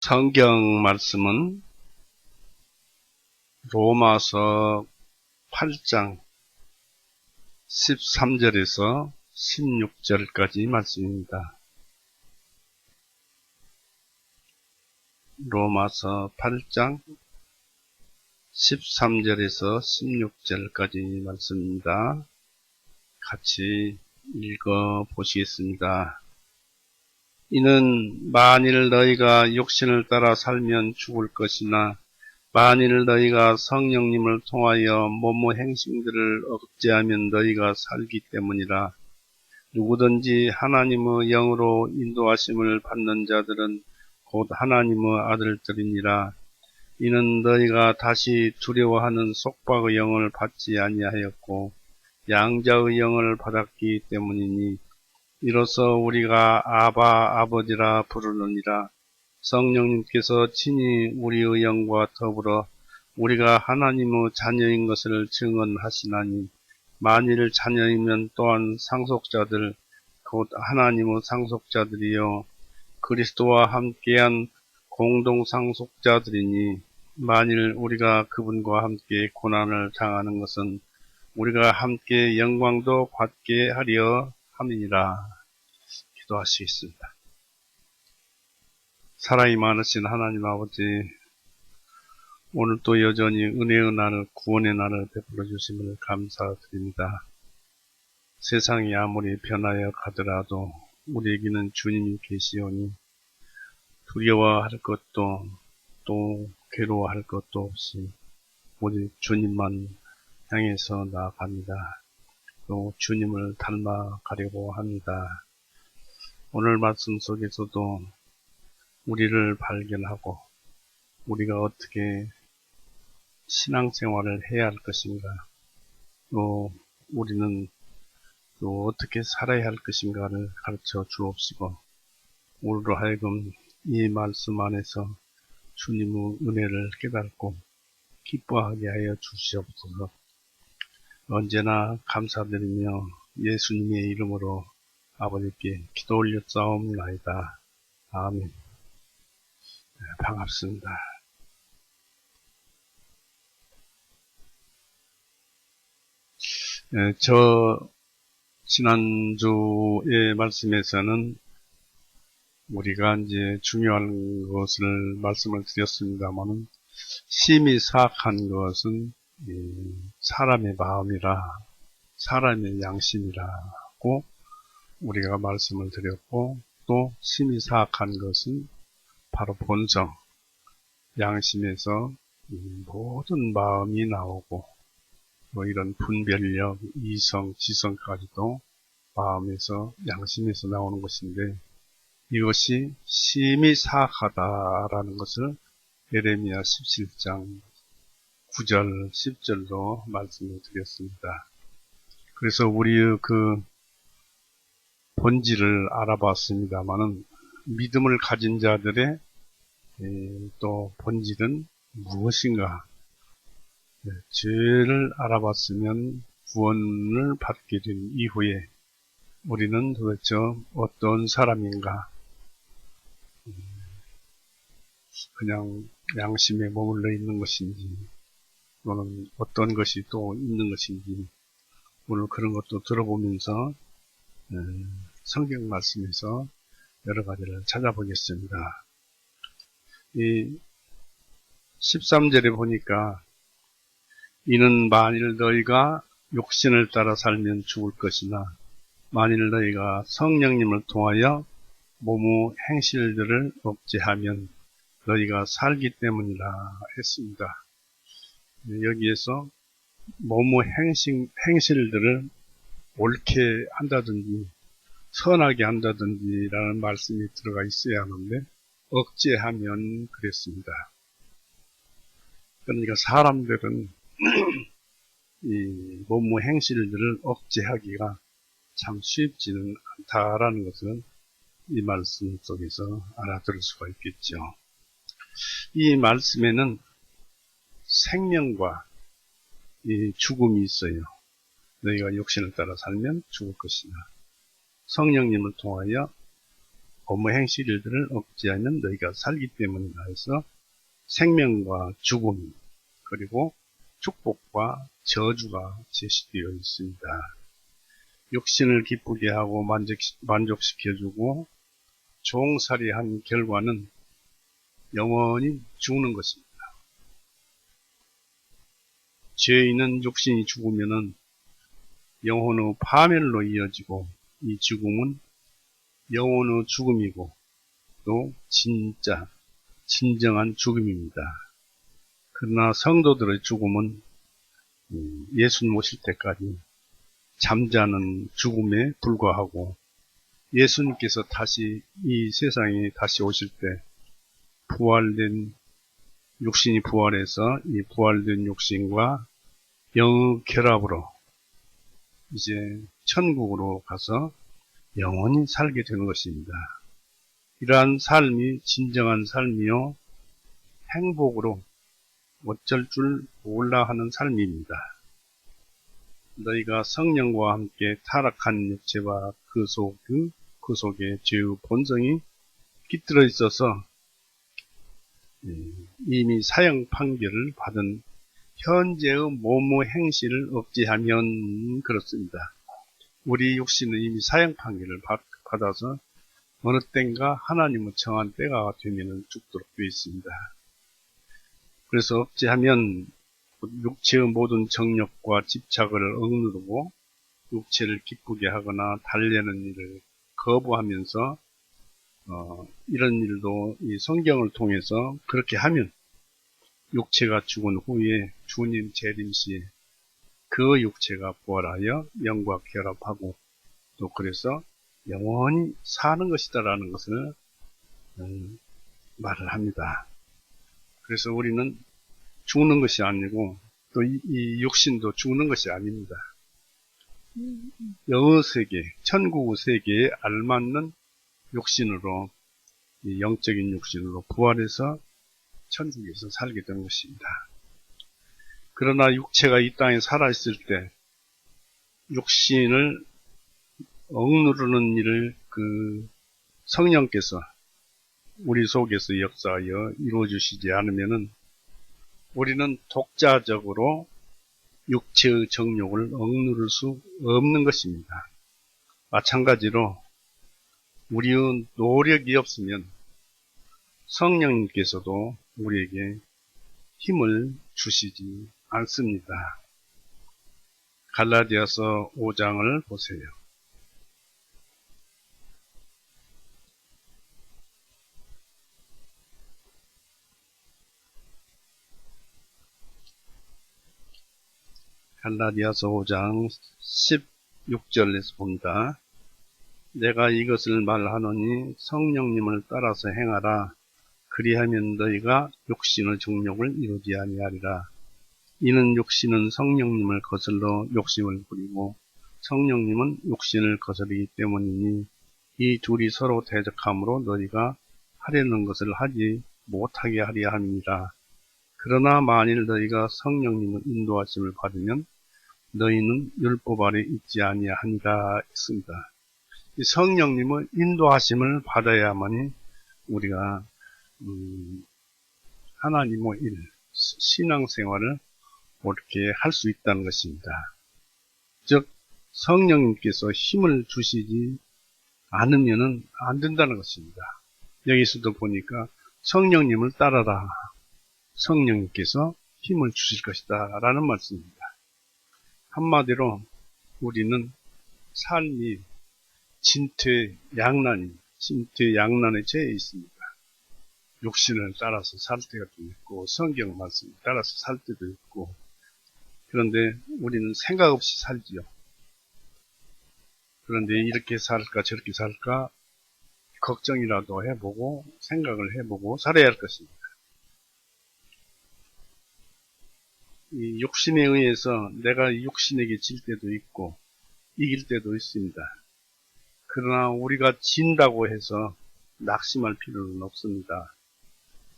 성경 말씀은 로마서 8장 13절에서 16절까지 말씀입니다. 로마서 8장 13절에서 16절까지 말씀입니다. 같이 읽어보시겠습니다. 이는 만일 너희가 육신을 따라 살면 죽을 것이나 만일 너희가 성령님을 통하여 몸의 행실들을 억제하면 너희가 살기 때문이라. 누구든지 하나님의 영으로 인도하심을 받는 자들은 곧 하나님의 아들들이니라. 이는 너희가 다시 두려워하는 속박의 영을 받지 아니하였고 양자의 영을 받았기 때문이니, 이로써 우리가 아바 아버지라 부르느니라. 성령님께서 친히 우리의 영과 더불어 우리가 하나님의 자녀인 것을 증언하시나니, 만일 자녀이면 또한 상속자들 곧 하나님의 상속자들이요 그리스도와 함께한 공동상속자들이니, 만일 우리가 그분과 함께 고난을 당하는 것은 우리가 함께 영광도 받게 하려 함이니라. 기도하시겠습니다. 사랑이 많으신 하나님 아버지, 오늘도 여전히 은혜의 날을, 구원의 날을 베풀어 주심을 감사드립니다. 세상이 아무리 변하여 가더라도 우리에게는 주님이 계시오니 두려워할 것도 또 괴로워할 것도 없이 오직 주님만 향해서 나아갑니다. 또 주님을 닮아가려고 합니다. 오늘 말씀 속에서도 우리를 발견하고 우리가 어떻게 신앙생활을 해야 할 것인가, 또 우리는 또 어떻게 살아야 할 것인가를 가르쳐 주옵시고, 오늘로 하여금 이 말씀 안에서 주님의 은혜를 깨닫고 기뻐하게 하여 주시옵소서. 언제나 감사드리며 예수님의 이름으로 아버지께 기도 올려 싸움나이다. 아멘. 반갑습니다. 저 지난주의 말씀에서는 우리가 이제 중요한 것을 말씀을 드렸습니다만은, 심히 사악한 것은 사람의 마음이라, 사람의 양심이라고 우리가 말씀을 드렸고, 또 심히 사악한 것은 바로 본성, 양심에서 모든 마음이 나오고, 뭐 이런 분별력, 이성, 지성까지도 마음에서, 양심에서 나오는 것인데, 이것이 심히 사악하다라는 것을 예레미야 17장 9절, 10절로 말씀을 드렸습니다. 그래서 우리의 그 본질을 알아봤습니다마는, 믿음을 가진 자들의 또 본질은 무엇인가? 죄를 알아봤으면 구원을 받게 된 이후에 우리는 도대체 어떤 사람인가? 그냥 양심에 머물러 있는 것인지, 또는 어떤 것이 또 있는 것인지, 오늘 그런 것도 들어보면서 성경 말씀에서 여러 가지를 찾아보겠습니다. 이 13절에 보니까, 이는 만일 너희가 육신을 따라 살면 죽을 것이나 만일 너희가 성령님을 통하여 몸의 행실들을 억제하면 너희가 살기 때문이라 했습니다. 여기에서 몸의 행실들을 옳게 한다든지 선하게 한다든지 라는 말씀이 들어가 있어야 하는데, 억제하면 그랬습니다. 그러니까 사람들은 이 몸의 행실들을 억제하기가 참 쉽지는 않다라는 것은 이 말씀 속에서 알아들을 수가 있겠죠. 이 말씀에는 생명과 이 죽음이 있어요. 너희가 육신을 따라 살면 죽을 것이나 성령님을 통하여 업무 행실 일들을 억제하면 너희가 살기 때문이라 해서 생명과 죽음 그리고 축복과 저주가 제시되어 있습니다. 육신을 기쁘게 하고 만족시켜주고 종살이한 결과는 영원히 죽는 것입니다. 죄인은 육신이 죽으면은 영혼의 파멸로 이어지고 이 죽음은 영혼의 죽음이고 또 진정한 죽음입니다. 그러나 성도들의 죽음은 예수 모실 때까지 잠자는 죽음에 불과하고 예수님께서 다시 이 세상에 다시 오실 때 부활된 육신이 부활해서 이 부활된 육신과 영의 결합으로 이제 천국으로 가서 영원히 살게 되는 것입니다. 이러한 삶이 진정한 삶이요 행복으로 어쩔 줄 몰라 하는 삶입니다. 너희가 성령과 함께 타락한 육체와 그 속에 죄의 본성이 깃들어 있어서 이미 사형 판결을 받은 현재의 몸의 행실을 억제하면 그렇습니다. 우리 육신은 이미 사형 판결을 받아서 어느 땐가 하나님의 정한 때가 되면 죽도록 되어 있습니다. 그래서 억제하면 육체의 모든 정욕과 집착을 억누르고 육체를 기쁘게 하거나 달래는 일을 거부하면서 이런 일도 이 성경을 통해서 그렇게 하면 육체가 죽은 후에 주님 재림 시에 그 육체가 부활하여 영과 결합하고 또 그래서 영원히 사는 것이다라는 것을 말을 합니다. 그래서 우리는 죽는 것이 아니고 또 이 육신도 죽는 것이 아닙니다. 영의 세계, 천국의 세계에 알맞는 육신으로 이 영적인 육신으로 부활해서 천국에서 살게 된 것입니다. 그러나 육체가 이 땅에 살아있을 때 육신을 억누르는 일을 그 성령께서 우리 속에서 역사하여 이루어주시지 않으면은 우리는 독자적으로 육체의 정욕을 억누를 수 없는 것입니다. 마찬가지로 우리의 노력이 없으면 성령님께서도 우리에게 힘을 주시지 않습니다. 갈라디아서 5장을 보세요. 갈라디아서 5장 16절에서 봅니다. 내가 이것을 말하노니 성령님을 따라서 행하라. 그리하면 너희가 육신의 정욕을 이루지 아니하리라. 이는 육신은 성령님을 거슬러 욕심을 부리고 성령님은 육신을 거스르기 때문이니 이 둘이 서로 대적함으로 너희가 하려는 것을 하지 못하게 하려 함이니라. 그러나 만일 너희가 성령님의 인도하심을 받으면 너희는 율법 아래 있지 아니하니라 했습니다. 이 성령님의 인도하심을 받아야만이 우리가 하나님의 일, 신앙생활을 옳게 할 수 있다는 것입니다. 즉 성령님께서 힘을 주시지 않으면 안 된다는 것입니다. 여기서도 보니까 성령님을 따라라. 성령님께서 힘을 주실 것이다 라는 말씀입니다. 한마디로 우리는 삶이 진퇴양난에 처해 있습니다. 육신을 따라서 살 때가 좀 있고 성경 말씀을 따라서 살 때도 있고 그런데 우리는 생각 없이 살지요. 그런데 이렇게 살까 저렇게 살까 걱정이라도 해보고 생각을 해보고 살아야 할 것입니다. 이 육신에 의해서 내가 육신에게 질 때도 있고 이길 때도 있습니다. 그러나 우리가 진다고 해서 낙심할 필요는 없습니다.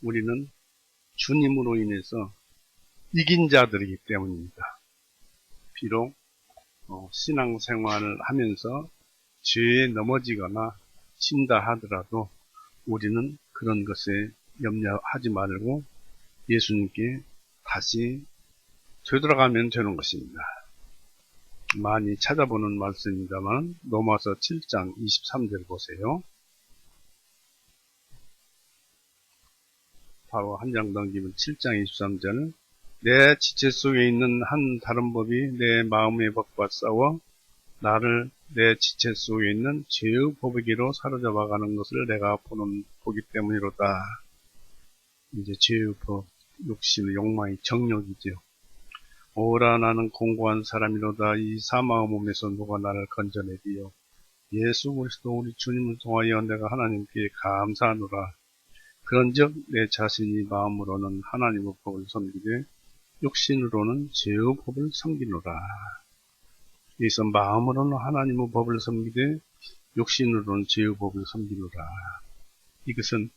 우리는 주님으로 인해서 이긴 자들이기 때문입니다. 비록 신앙생활을 하면서 죄에 넘어지거나 친다 하더라도 우리는 그런 것에 염려하지 말고 예수님께 다시 되돌아가면 되는 것입니다. 많이 찾아보는 말씀입니다만 로마서 7장 23절 보세요. 바로 한 장 넘기면 7장 23절. 내 지체 속에 있는 한 다른 법이 내 마음의 법과 싸워 나를 내 지체 속에 있는 죄의 법에게로 사로잡아가는 것을 내가 보기 때문이로다. 이제 죄의 법, 욕심, 욕망의 정욕이죠. 오라 나는 공고한 사람이로다. 이 사망의 몸에서 누가 나를 건져내리요. 예수 그리스도 우리 주님을 통하여 내가 하나님께 감사하노라. 그런즉 내 자신이 마음으로는 하나님의 법을 섬기되 육신으로는 죄의 법을 섬기노라. 여기서 마음으로는 하나님의 법을 섬기되 육신으로는 죄의 법을 섬기노라. 이것은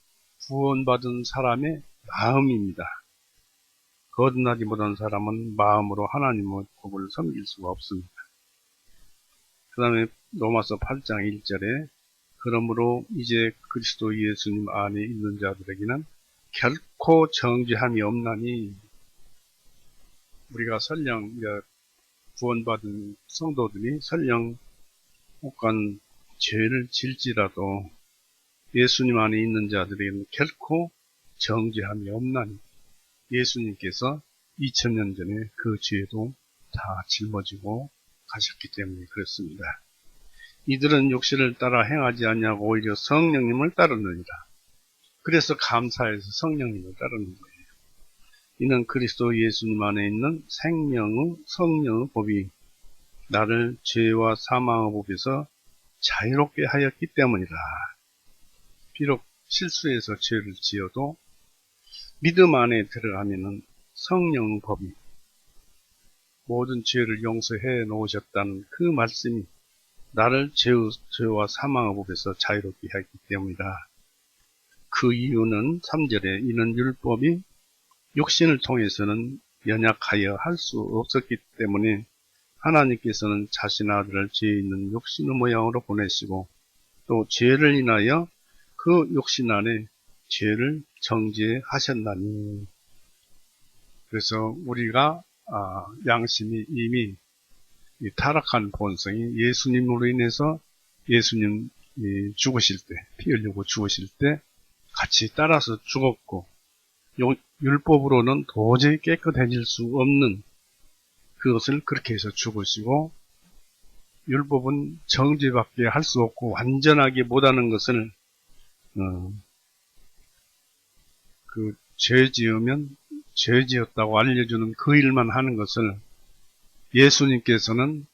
구원받은 사람의 마음입니다. 거듭나지 못한 사람은 마음으로 하나님의 법을 섬길 수가 없습니다. 그 다음에 로마서 8장 1절에 그러므로 이제 그리스도 예수님 안에 있는 자들에게는 결코 정죄함이 없나니, 우리가 설령 구원받은 성도들이 설령 혹간 죄를 질지라도 예수님 안에 있는 자들에게는 결코 정죄함이 없나니, 예수님께서 2000년 전에 그 죄도 다 짊어지고 가셨기 때문에 그렇습니다. 이들은 육신을 따라 행하지 않냐고 오히려 성령님을 따르느니라. 그래서 감사해서 성령님을 따르는 거예요. 이는 그리스도 예수님 안에 있는 생명의 성령의 법이 나를 죄와 사망의 법에서 자유롭게 하였기 때문이라. 비록 실수해서 죄를 지어도 믿음 안에 들어가면은 성령 법이 모든 죄를 용서해 놓으셨다는 그 말씀이 나를 죄와 사망의 법에서 자유롭게 하기 때문이다. 그 이유는 3절에 이는 율법이 육신을 통해서는 연약하여 할 수 없었기 때문에 하나님께서는 자신의 아들을 죄 있는 육신의 모양으로 보내시고 또 죄를 인하여 그 육신 안에 죄를 정죄하셨나니. 그래서 우리가 양심이 이미 타락한 본성이 예수님으로 인해서 예수님 죽으실 때, 피 흘리고 죽으실 때 같이 따라서 죽었고, 율법으로는 도저히 깨끗해질 수 없는 그것을 그렇게 해서 죽으시고, 율법은 정죄밖에 할 수 없고 완전하게 못하는 것을 죄 지으면 죄 지었다고 알려주는 그 일만 하는 것을 예수님께서는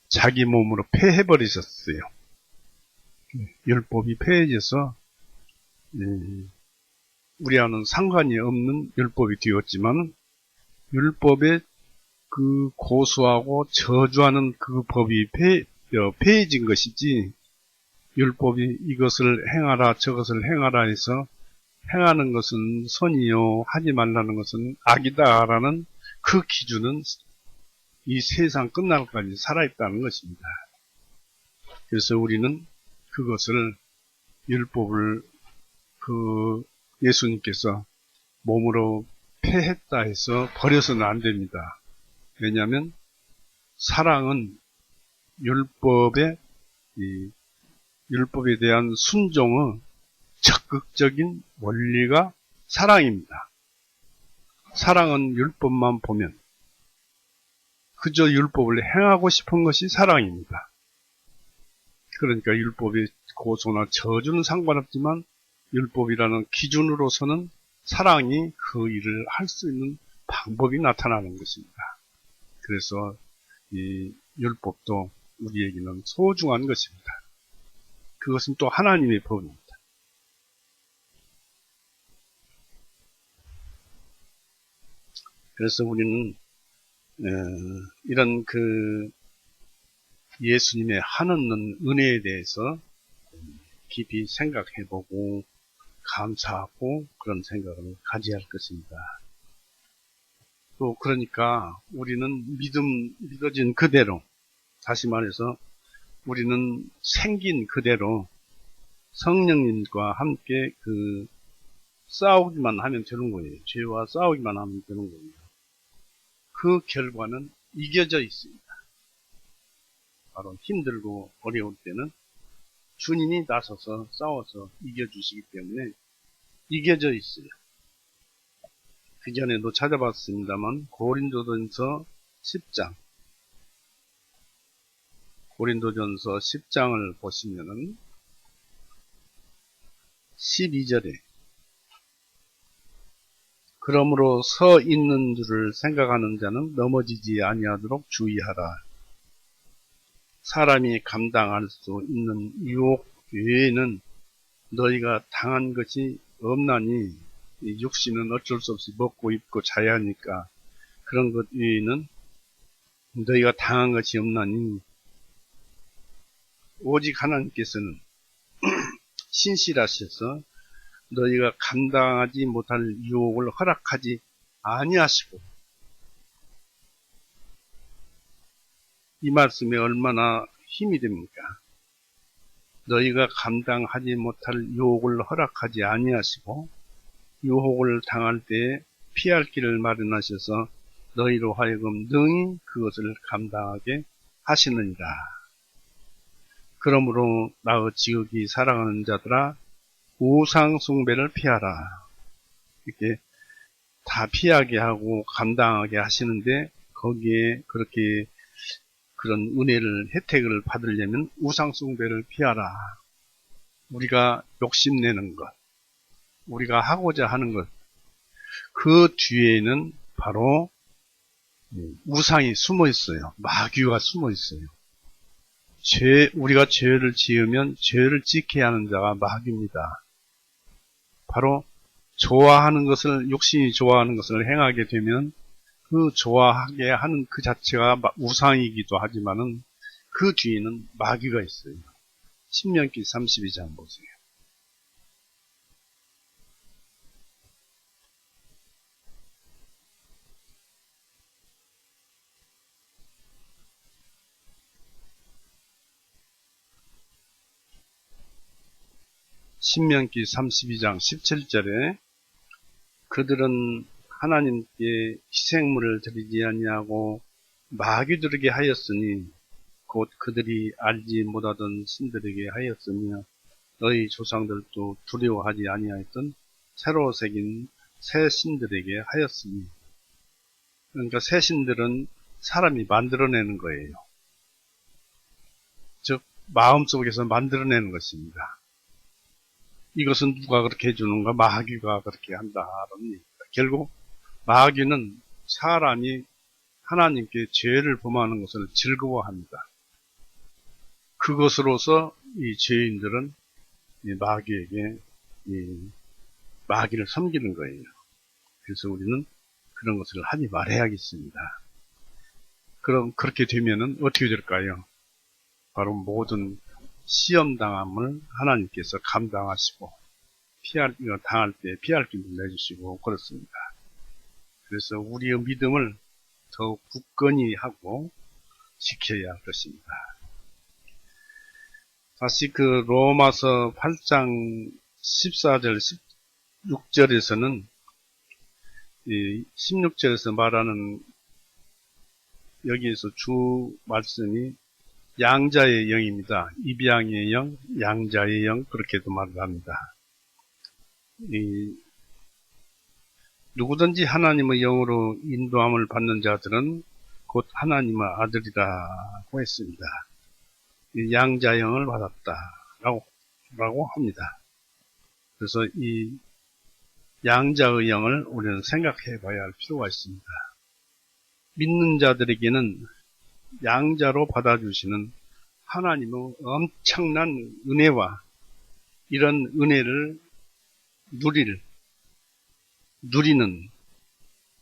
자기 몸으로 폐해버리셨어요. 율법이 폐해져서 우리와는 상관이 없는 율법이 되었지만 율법에 그 고수하고 저주하는 그 법이 폐해진 것이지, 율법이 이것을 행하라 저것을 행하라 해서 행하는 것은 선이요 하지 말라는 것은 악이다라는 그 기준은 이 세상 끝날까지 살아있다는 것입니다. 그래서 우리는 그것을 율법을 예수님께서 몸으로 폐했다 해서 버려서는 안 됩니다. 왜냐하면 사랑은 율법에 대한 순종의 적극적인 원리가 사랑입니다. 사랑은 율법만 보면 그저 율법을 행하고 싶은 것이 사랑입니다. 그러니까 율법의 고소나 저주는 상관없지만 율법이라는 기준으로서는 사랑이 그 일을 할 수 있는 방법이 나타나는 것입니다. 그래서 이 율법도 우리에게는 소중한 것입니다. 그것은 또 하나님의 법입니다. 그래서 우리는 이런 예수님의 한없는 은혜에 대해서 깊이 생각해보고 감사하고 그런 생각을 가져야 할 것입니다. 또 그러니까 우리는 믿어진 그대로, 다시 말해서 우리는 생긴 그대로 성령님과 함께 싸우기만 하면 되는 거예요. 죄와 싸우기만 하면 되는 거예요. 그 결과는 이겨져 있습니다. 바로 힘들고 어려울 때는 주님이 나서서 싸워서 이겨주시기 때문에 이겨져 있어요. 그 전에도 찾아봤습니다만 고린도전서 10장 고린도전서 10장을 보시면은 12절에 그러므로 서 있는 줄을 생각하는 자는 넘어지지 아니하도록 주의하라. 사람이 감당할 수 있는 유혹 외에는 너희가 당한 것이 없나니 이 육신은 어쩔 수 없이 먹고 입고 자야 하니까 그런 것 외에는 너희가 당한 것이 없나니 오직 하나님께서는 신실하셔서 너희가 감당하지 못할 유혹을 허락하지 아니하시고 이 말씀이 얼마나 힘이 됩니까? 너희가 감당하지 못할 유혹을 허락하지 아니하시고 유혹을 당할 때에 피할 길을 마련하셔서 너희로 하여금 능히 그것을 감당하게 하시느니라. 그러므로 나의 지극히 사랑하는 자들아 우상 숭배를 피하라. 이렇게 다 피하게 하고 감당하게 하시는데 거기에 그렇게 그런 은혜를 혜택을 받으려면 우상 숭배를 피하라. 우리가 욕심내는 것, 우리가 하고자 하는 것, 그 뒤에는 바로 우상이 숨어 있어요. 마귀가 숨어 있어요. 우리가 죄를 지으면 죄를 지켜야 하는 자가 마귀입니다. 바로 좋아하는 것을, 욕심이 좋아하는 것을 행하게 되면 그 좋아하게 하는 그 자체가 우상이기도 하지만은 그 뒤에는 마귀가 있어요. 신명기 32장 보세요. 신명기 32장 17절에 그들은 하나님께 희생물을 드리지 아니하고 마귀들에게 하였으니 곧 그들이 알지 못하던 신들에게 하였으며 너희 조상들도 두려워하지 아니하였던 새로 새긴 새 신들에게 하였으니. 그러니까 새 신들은 사람이 만들어내는 거예요. 즉 마음속에서 만들어내는 것입니다. 이것은 누가 그렇게 해주는가? 마귀가 그렇게 한다. 결국 마귀는 사람이 하나님께 죄를 범하는 것을 즐거워합니다. 그것으로서 이 죄인들은 이 마귀에게 마귀를 섬기는 거예요. 그래서 우리는 그런 것을 하지 말아야겠습니다. 그럼 그렇게 되면은 어떻게 될까요? 바로 모든 시험당함을 하나님께서 감당하시고 당할 때 피할 길을 내주시고 그렇습니다. 그래서 우리의 믿음을 더욱 굳건히 하고 지켜야 할 것입니다. 다시 로마서 8장 14절 16절에서는 16절에서 말하는 여기에서 주 말씀이 양자의 영입니다. 입양의 영, 양자의 영 그렇게도 말을 합니다. 누구든지 하나님의 영으로 인도함을 받는 자들은 곧 하나님의 아들이라고 했습니다. 양자영을 받았다라고 합니다. 그래서 이 양자의 영을 우리는 생각해 봐야 할 필요가 있습니다. 믿는 자들에게는 양자로 받아주시는 하나님의 엄청난 은혜와 이런 은혜를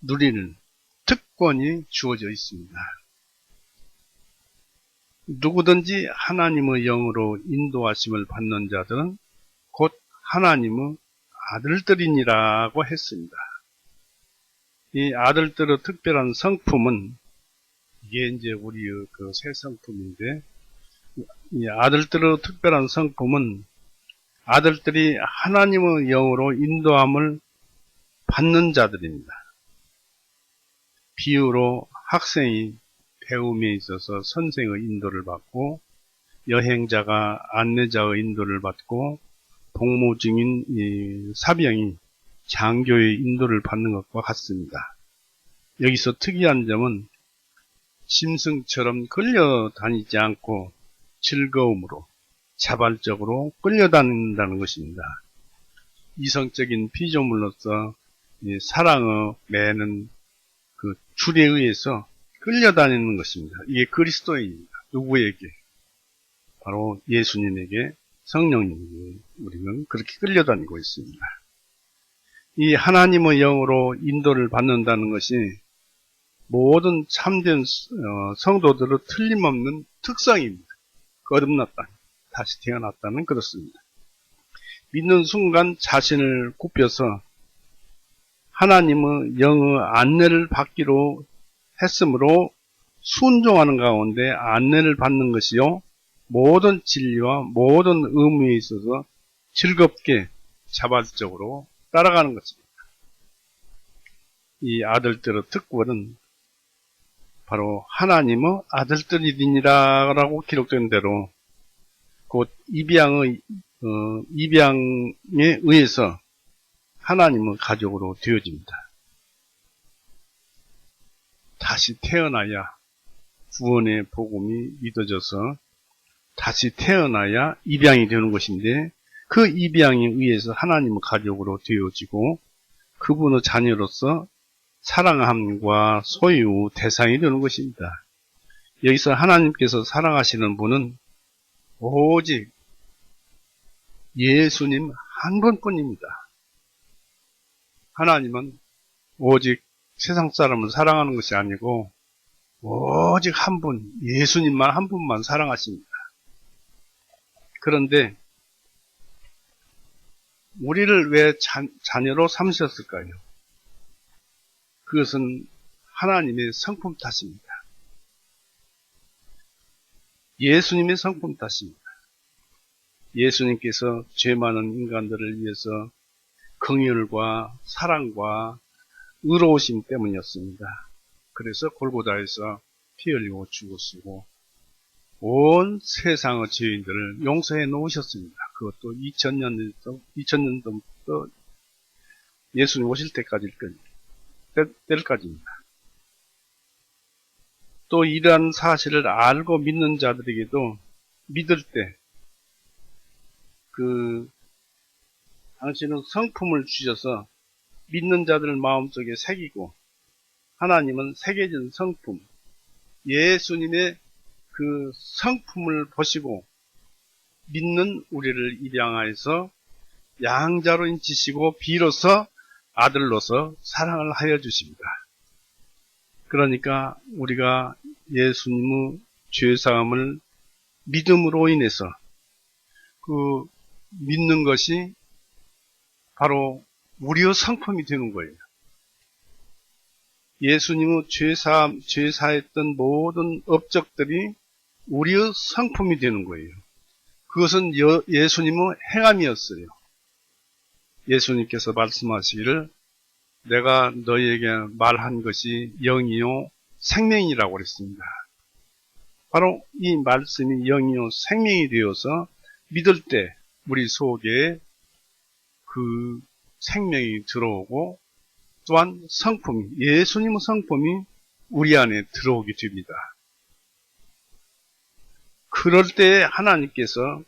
누리는 특권이 주어져 있습니다. 누구든지 하나님의 영으로 인도하심을 받는 자들은 곧 하나님의 아들들이니라고 했습니다. 이 아들들의 특별한 성품은 이게 이제 우리의 새 성품인데 이 아들들의 특별한 성품은 아들들이 하나님의 영으로 인도함을 받는 자들입니다. 비유로 학생이 배움에 있어서 선생의 인도를 받고, 여행자가 안내자의 인도를 받고, 복무 중인 이 사병이 장교의 인도를 받는 것과 같습니다. 여기서 특이한 점은 짐승처럼 끌려다니지 않고 즐거움으로 자발적으로 끌려다닌다는 것입니다. 이성적인 피조물로서 사랑의 매는 그 줄에 의해서 끌려다니는 것입니다. 이게 그리스도인입니다. 누구에게? 바로 예수님에게, 성령님에게 우리는 그렇게 끌려다니고 있습니다. 이 하나님의 영으로 인도를 받는다는 것이 모든 참된 성도들의 틀림없는 특성입니다. 거듭났다, 다시 태어났다는 그렇습니다. 믿는 순간 자신을 굽혀서 하나님의 영의 안내를 받기로 했으므로 순종하는 가운데 안내를 받는 것이요, 모든 진리와 모든 의무에 있어서 즐겁게 자발적으로 따라가는 것입니다. 이 아들들의 특권은 바로 하나님의 아들들이니라 라고 기록된 대로 곧 입양에 의해서 하나님의 가족으로 되어집니다. 다시 태어나야 구원의 복음이 믿어져서 다시 태어나야 입양이 되는 것인데, 그 입양에 의해서 하나님의 가족으로 되어지고 그분의 자녀로서 사랑함과 소유, 대상이 되는 것입니다. 여기서 하나님께서 사랑하시는 분은 오직 예수님 한 분뿐입니다. 하나님은 오직 세상 사람을 사랑하는 것이 아니고 오직 한 분, 예수님만 한 분만 사랑하십니다. 그런데 우리를 왜 자녀로 삼으셨을까요? 그것은 하나님의 성품 탓입니다. 예수님의 성품 탓입니다. 예수님께서 죄 많은 인간들을 위해서 긍휼과 사랑과 의로우심 때문이었습니다. 그래서 골고다에서 피 흘리고 죽으시고 온 세상의 죄인들을 용서해 놓으셨습니다. 그것도 2000년 전부터 예수님 오실 때까지입니다. 또 이러한 사실을 알고 믿는 자들에게도 믿을 때 당신은 성품을 주셔서 믿는 자들 마음속에 새기고, 하나님은 새겨진 성품, 예수님의 그 성품을 보시고 믿는 우리를 입양하여서 양자로 인치시고 비로소 아들로서 사랑을 하여 주십니다. 그러니까 우리가 예수님의 죄사함을 믿음으로 인해서 믿는 것이 바로 우리의 성품이 되는 거예요. 예수님의 죄사했던 모든 업적들이 우리의 성품이 되는 거예요. 그것은 예수님의 행함이었어요. 예수님께서 말씀하시기를 내가 너희에게 말한 것이 영이요 생명이라고 그랬습니다. 바로 이 말씀이 영이요 생명이 되어서 믿을 때 우리 속에 그 생명이 들어오고, 또한 성품이, 예수님의 성품이 우리 안에 들어오게 됩니다. 그럴 때 하나님께서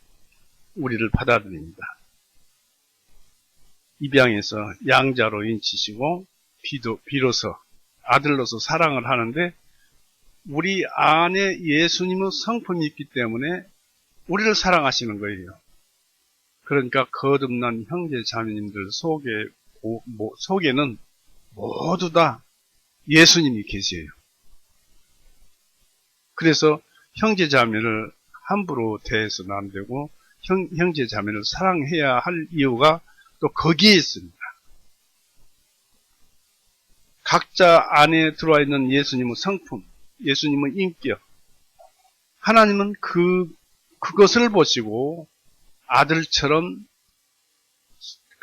우리를 받아들입니다. 입양해서 양자로 인치시고 비로소 아들로서 사랑을 하는데, 우리 안에 예수님의 성품이 있기 때문에 우리를 사랑하시는 거예요. 그러니까 거듭난 형제 자매님들 속에는 모두 다 예수님이 계세요. 그래서 형제 자매를 함부로 대해서는 안 되고 형제 자매를 사랑해야 할 이유가 또 거기에 있습니다. 각자 안에 들어와 있는 예수님의 성품, 예수님의 인격, 하나님은 그것을 보시고 아들처럼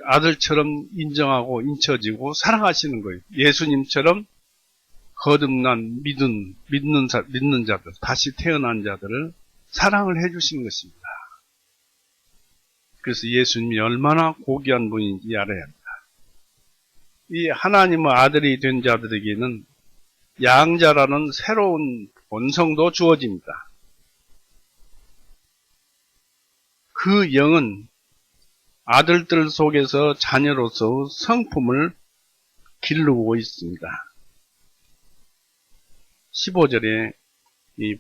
아들처럼 인정하고 인쳐지고 사랑하시는 거예요. 예수님처럼 거듭난 믿는 자들, 다시 태어난 자들을 사랑을 해주시는 것입니다. 그래서 예수님이 얼마나 고귀한 분인지 알아야 합니다. 이 하나님의 아들이 된 자들에게는 양자라는 새로운 본성도 주어집니다. 그 영은 아들들 속에서 자녀로서 성품을 기르고 있습니다. 15절에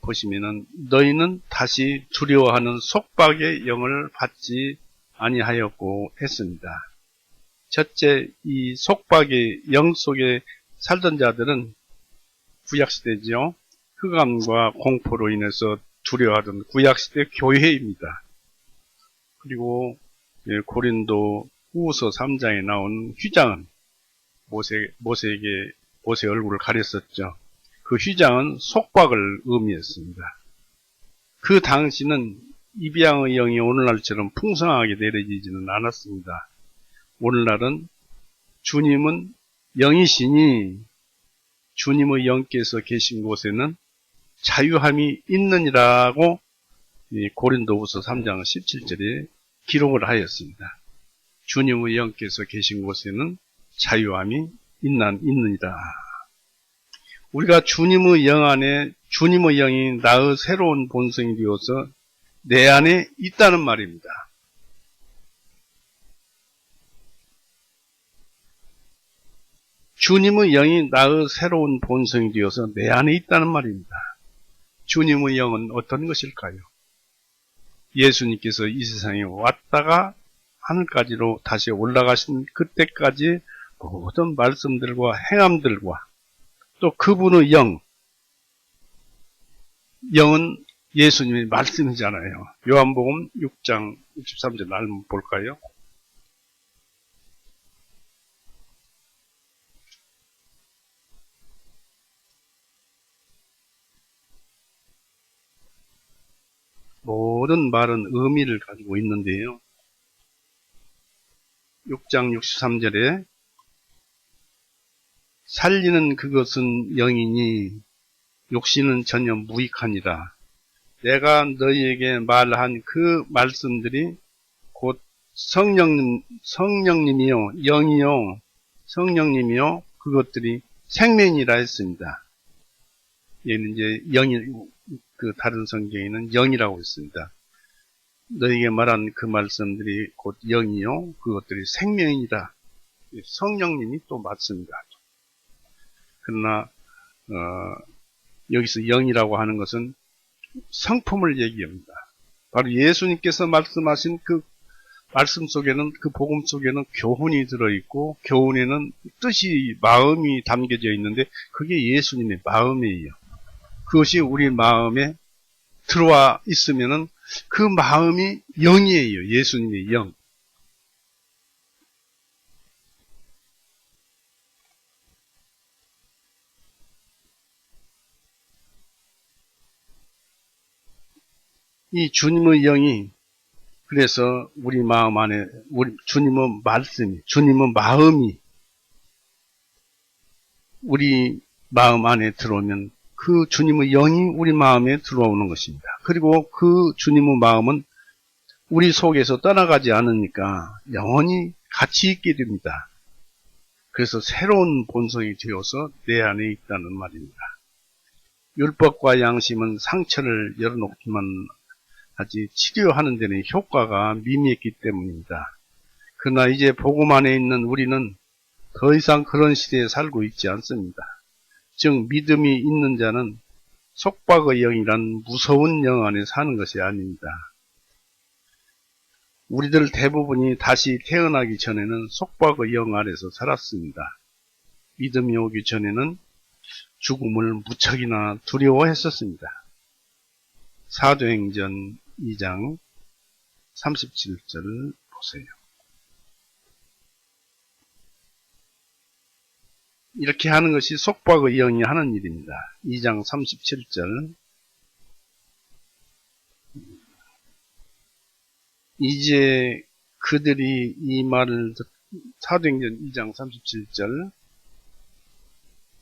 보시면은 너희는 다시 두려워하는 속박의 영을 받지 아니하였고 했습니다. 첫째, 이 속박의 영 속에 살던 자들은 구약시대죠. 흑암과 공포로 인해서 두려워하던 구약시대 교회입니다. 그리고 고린도 후서 3장에 나온 휘장은 모세 얼굴을 가렸었죠. 그 휘장은 속박을 의미했습니다. 그 당시는 입양의 영이 오늘날처럼 풍성하게 내려지지는 않았습니다. 오늘날은 주님은 영이시니 주님의 영께서 계신 곳에는 자유함이 있느니라고 고린도후서 3장 17절에 기록을 하였습니다. 주님의 영께서 계신 곳에는 자유함이 있느니라. 우리가 주님의 영 안에 주님의 영이 나의 새로운 본성이 되어서 내 안에 있다는 말입니다. 주님의 영이 나의 새로운 본성이 되어서 내 안에 있다는 말입니다. 주님의 영은 어떤 것일까요? 예수님께서 이 세상에 왔다가 하늘까지로 다시 올라가신 그때까지 모든 말씀들과 행함들과 또 그분의 영은 예수님의 말씀이잖아요. 요한복음 6장 63절 한번 볼까요? 모든 말은 의미를 가지고 있는데요. 6장 63절에 살리는 그것은 영이니 육신은 전혀 무익하니라. 내가 너희에게 말한 그 말씀들이 곧 성령님이요 영이요 성령님이요 그것들이 생명이라 했습니다. 얘는 이제 영이 그 다른 성경에는 영이라고 했습니다. 너희에게 말한 그 말씀들이 곧 영이요 그것들이 생명이다. 성령님이 또 맞습니다. 그러나 여기서 영이라고 하는 것은 성품을 얘기합니다. 바로 예수님께서 말씀하신 그 말씀 속에는 그 복음 속에는 교훈이 들어있고 교훈에는 뜻이 마음이 담겨져 있는데 그게 예수님의 마음이에요. 그것이 우리 마음에 들어와 있으면은 그 마음이 영이에요. 예수님의 영. 이 주님의 영이 그래서 우리 마음 안에 주님의 말씀이 주님의 마음이 우리 마음 안에 들어오면 그 주님의 영이 우리 마음에 들어오는 것입니다. 그리고 그 주님의 마음은 우리 속에서 떠나가지 않으니까 영원히 같이 있게 됩니다. 그래서 새로운 본성이 되어서 내 안에 있다는 말입니다. 율법과 양심은 상처를 열어놓기만 하지 치료하는 데는 효과가 미미했기 때문입니다. 그러나 이제 복음 안에 있는 우리는 더 이상 그런 시대에 살고 있지 않습니다. 즉 믿음이 있는 자는 속박의 영이란 무서운 영 안에 사는 것이 아닙니다. 우리들 대부분이 다시 태어나기 전에는 속박의 영 아래서 살았습니다. 믿음이 오기 전에는 죽음을 무척이나 두려워했었습니다. 사도행전 2장 37절 보세요. 이렇게 하는 것이 속박의 영이 하는 일입니다. 2장 37절 이제 그들이 이 말을 사도행전 2장 37절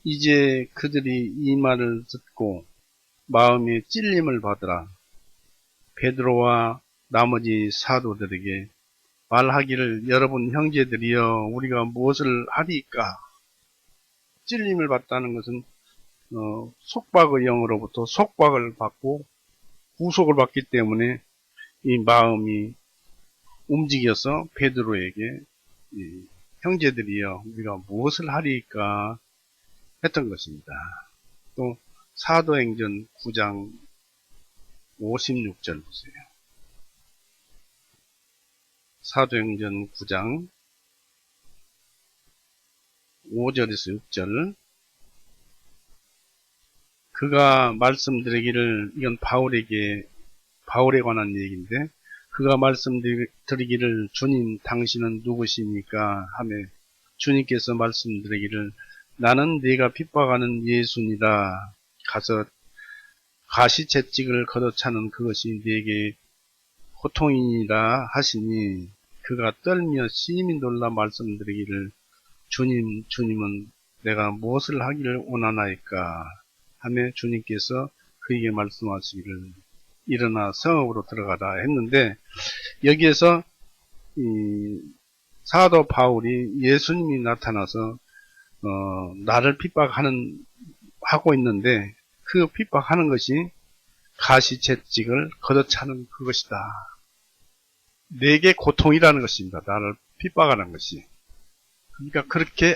이제 그들이 이 말을 듣고 마음에 찔림을 받으라. 베드로와 나머지 사도들에게 말하기를 여러분 형제들이여 우리가 무엇을 하리까? 찔림을 받다는 것은 속박의 영으로부터 속박을 받고 구속을 받기 때문에 이 마음이 움직여서 베드로에게 형제들이여 우리가 무엇을 하리까 했던 것입니다. 또 사도행전 9장 56절 보세요. 사도행전 9장 5절에서 6절 그가 말씀드리기를 이건 바울에 관한 얘기인데 그가 말씀드리기를 주님 당신은 누구십니까 하며 주님께서 말씀드리기를 나는 네가 핍박하는 예수니라 가서 가시채찍을 걷어차는 그것이 네게 고통이니라 하시니 그가 떨며 심히 놀라 말씀드리기를 주님은 내가 무엇을 하기를 원하나이까 하며 주님께서 그에게 말씀하시기를 일어나 성읍으로 들어가라 했는데 여기에서 이 사도 바울이 예수님이 나타나서 나를 하고 있는데 그 핍박하는 것이 가시채찍을 걷어차는 그것이다. 내게 고통이라는 것입니다. 나를 핍박하는 것이. 그러니까 그렇게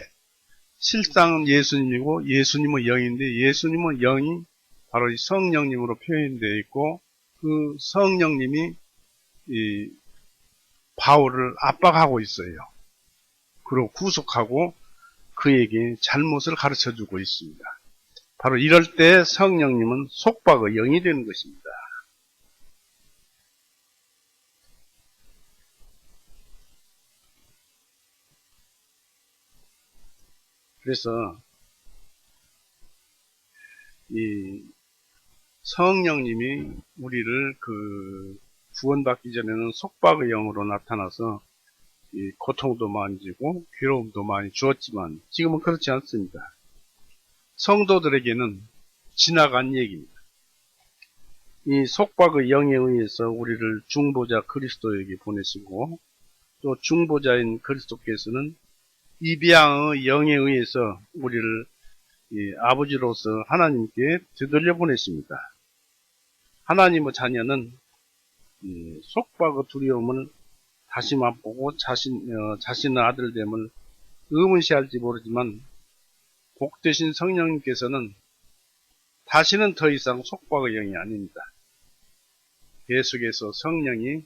실상은 예수님이고 예수님은 영인데 예수님은 영이 바로 이 성령님으로 표현되어 있고 그 성령님이 이 바울을 압박하고 있어요. 그리고 구속하고 그에게 잘못을 가르쳐주고 있습니다. 바로 이럴 때 성령님은 속박의 영이 되는 것입니다. 그래서 이 성령님이 우리를 구원받기 전에는 속박의 영으로 나타나서 이 고통도 많이 주고 괴로움도 많이 주었지만 지금은 그렇지 않습니다. 성도들에게는 지나간 얘기입니다. 이 속박의 영에 의해서 우리를 중보자 그리스도에게 보내시고 또 중보자인 그리스도께서는 입양의 영에 의해서 우리를 아버지로서 하나님께 되돌려 보내십니다. 하나님의 자녀는 속박의 두려움을 다시 맛보고 자신의 아들됨을 의문시할지 모르지만 복되신 성령님께서는 다시는 더 이상 속박의 영이 아닙니다. 계속해서 성령이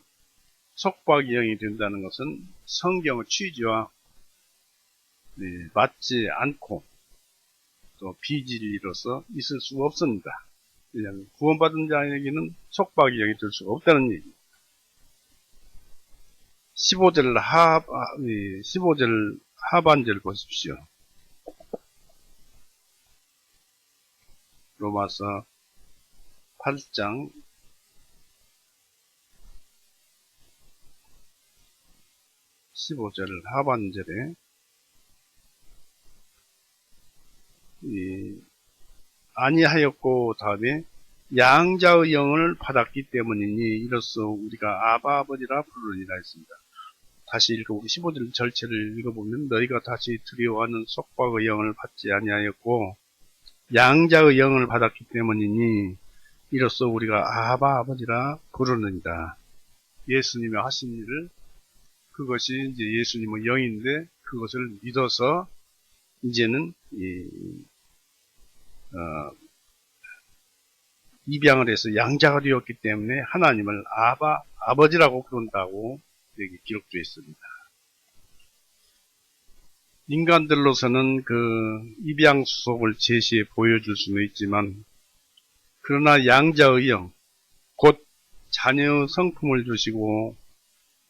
속박의 영이 된다는 것은 성경의 취지와 맞지 않고 또 비진리로서 있을 수가 없습니다. 왜냐하면 구원받은 자에게는 속박의 영이 될 수가 없다는 얘기입니다. 15절 하반절 보십시오. 로마서 8장 15절 하반절에 아니하였고 다음에 양자의 영을 받았기 때문이니 이로써 우리가 아바 아버지라 부르니라 했습니다. 다시 읽어보고 15절 절체를 읽어보면 너희가 다시 두려워하는 속박의 영을 받지 아니하였고 양자의 영을 받았기 때문이니 이로써 우리가 아바 아버지라 부르느니라. 예수님이 하신 일을 그것이 이제 예수님의 영인데 그것을 믿어서 이제는 입양을 해서 양자가 되었기 때문에 하나님을 아버지라고 부른다고 여기 기록되어 있습니다. 인간들로서는 그 입양 수속을 제시해 보여줄 수는 있지만 그러나 양자의 영, 곧 자녀의 성품을 주시고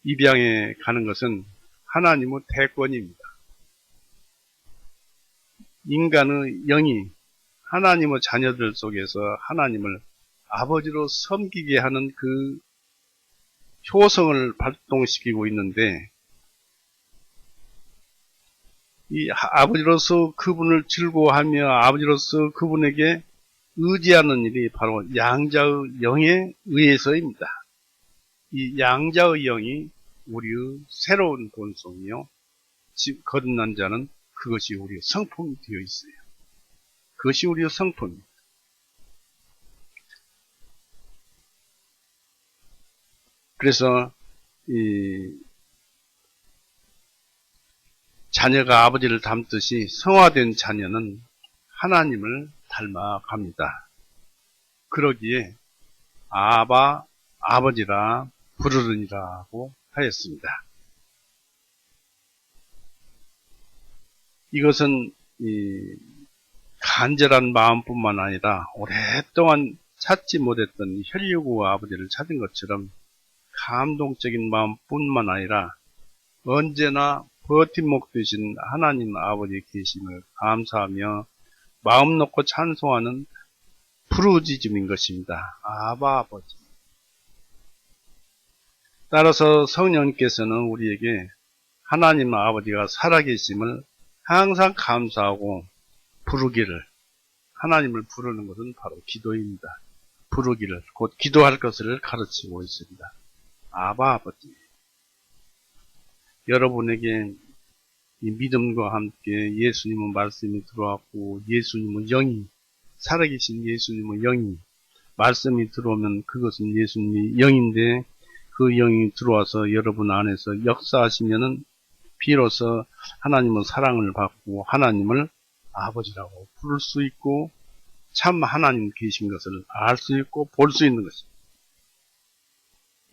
입양해 가는 것은 하나님의 대권입니다. 인간의 영이 하나님의 자녀들 속에서 하나님을 아버지로 섬기게 하는 그 효성을 발동시키고 있는데 이 아버지로서 그분을 즐거워하며 아버지로서 그분에게 의지하는 일이 바로 양자의 영에 의해서입니다. 이 양자의 영이 우리의 새로운 본성이요. 거듭난 자는 그것이 우리의 성품이 되어 있어요. 그것이 우리의 성품입니다. 그래서 이 자녀가 아버지를 닮듯이 성화된 자녀는 하나님을 닮아갑니다. 그러기에 아바 아버지라 부르느니라고 하였습니다. 이것은 간절한 마음뿐만 아니라 오랫동안 찾지 못했던 혈육의 아버지를 찾은 것처럼 감동적인 마음뿐만 아니라 언제나 버팀목 되신 하나님 아버지 계심을 감사하며 마음 놓고 찬송하는 부르짖음인 것입니다. 아바 아버지. 따라서 성령께서는 우리에게 하나님 아버지가 살아계심을 항상 감사하고 부르기를, 하나님을 부르는 것은 바로 기도입니다. 부르기를, 곧 기도할 것을 가르치고 있습니다. 아바 아버지. 여러분에게 이 믿음과 함께 예수님의 말씀이 들어왔고 예수님의 영이, 살아계신 예수님의 영이, 말씀이 들어오면 그것은 예수님의 영인데 그 영이 들어와서 여러분 안에서 역사하시면은 비로소 하나님의 사랑을 받고 하나님을 아버지라고 부를 수 있고 참 하나님 계신 것을 알 수 있고 볼 수 있는 것입니다.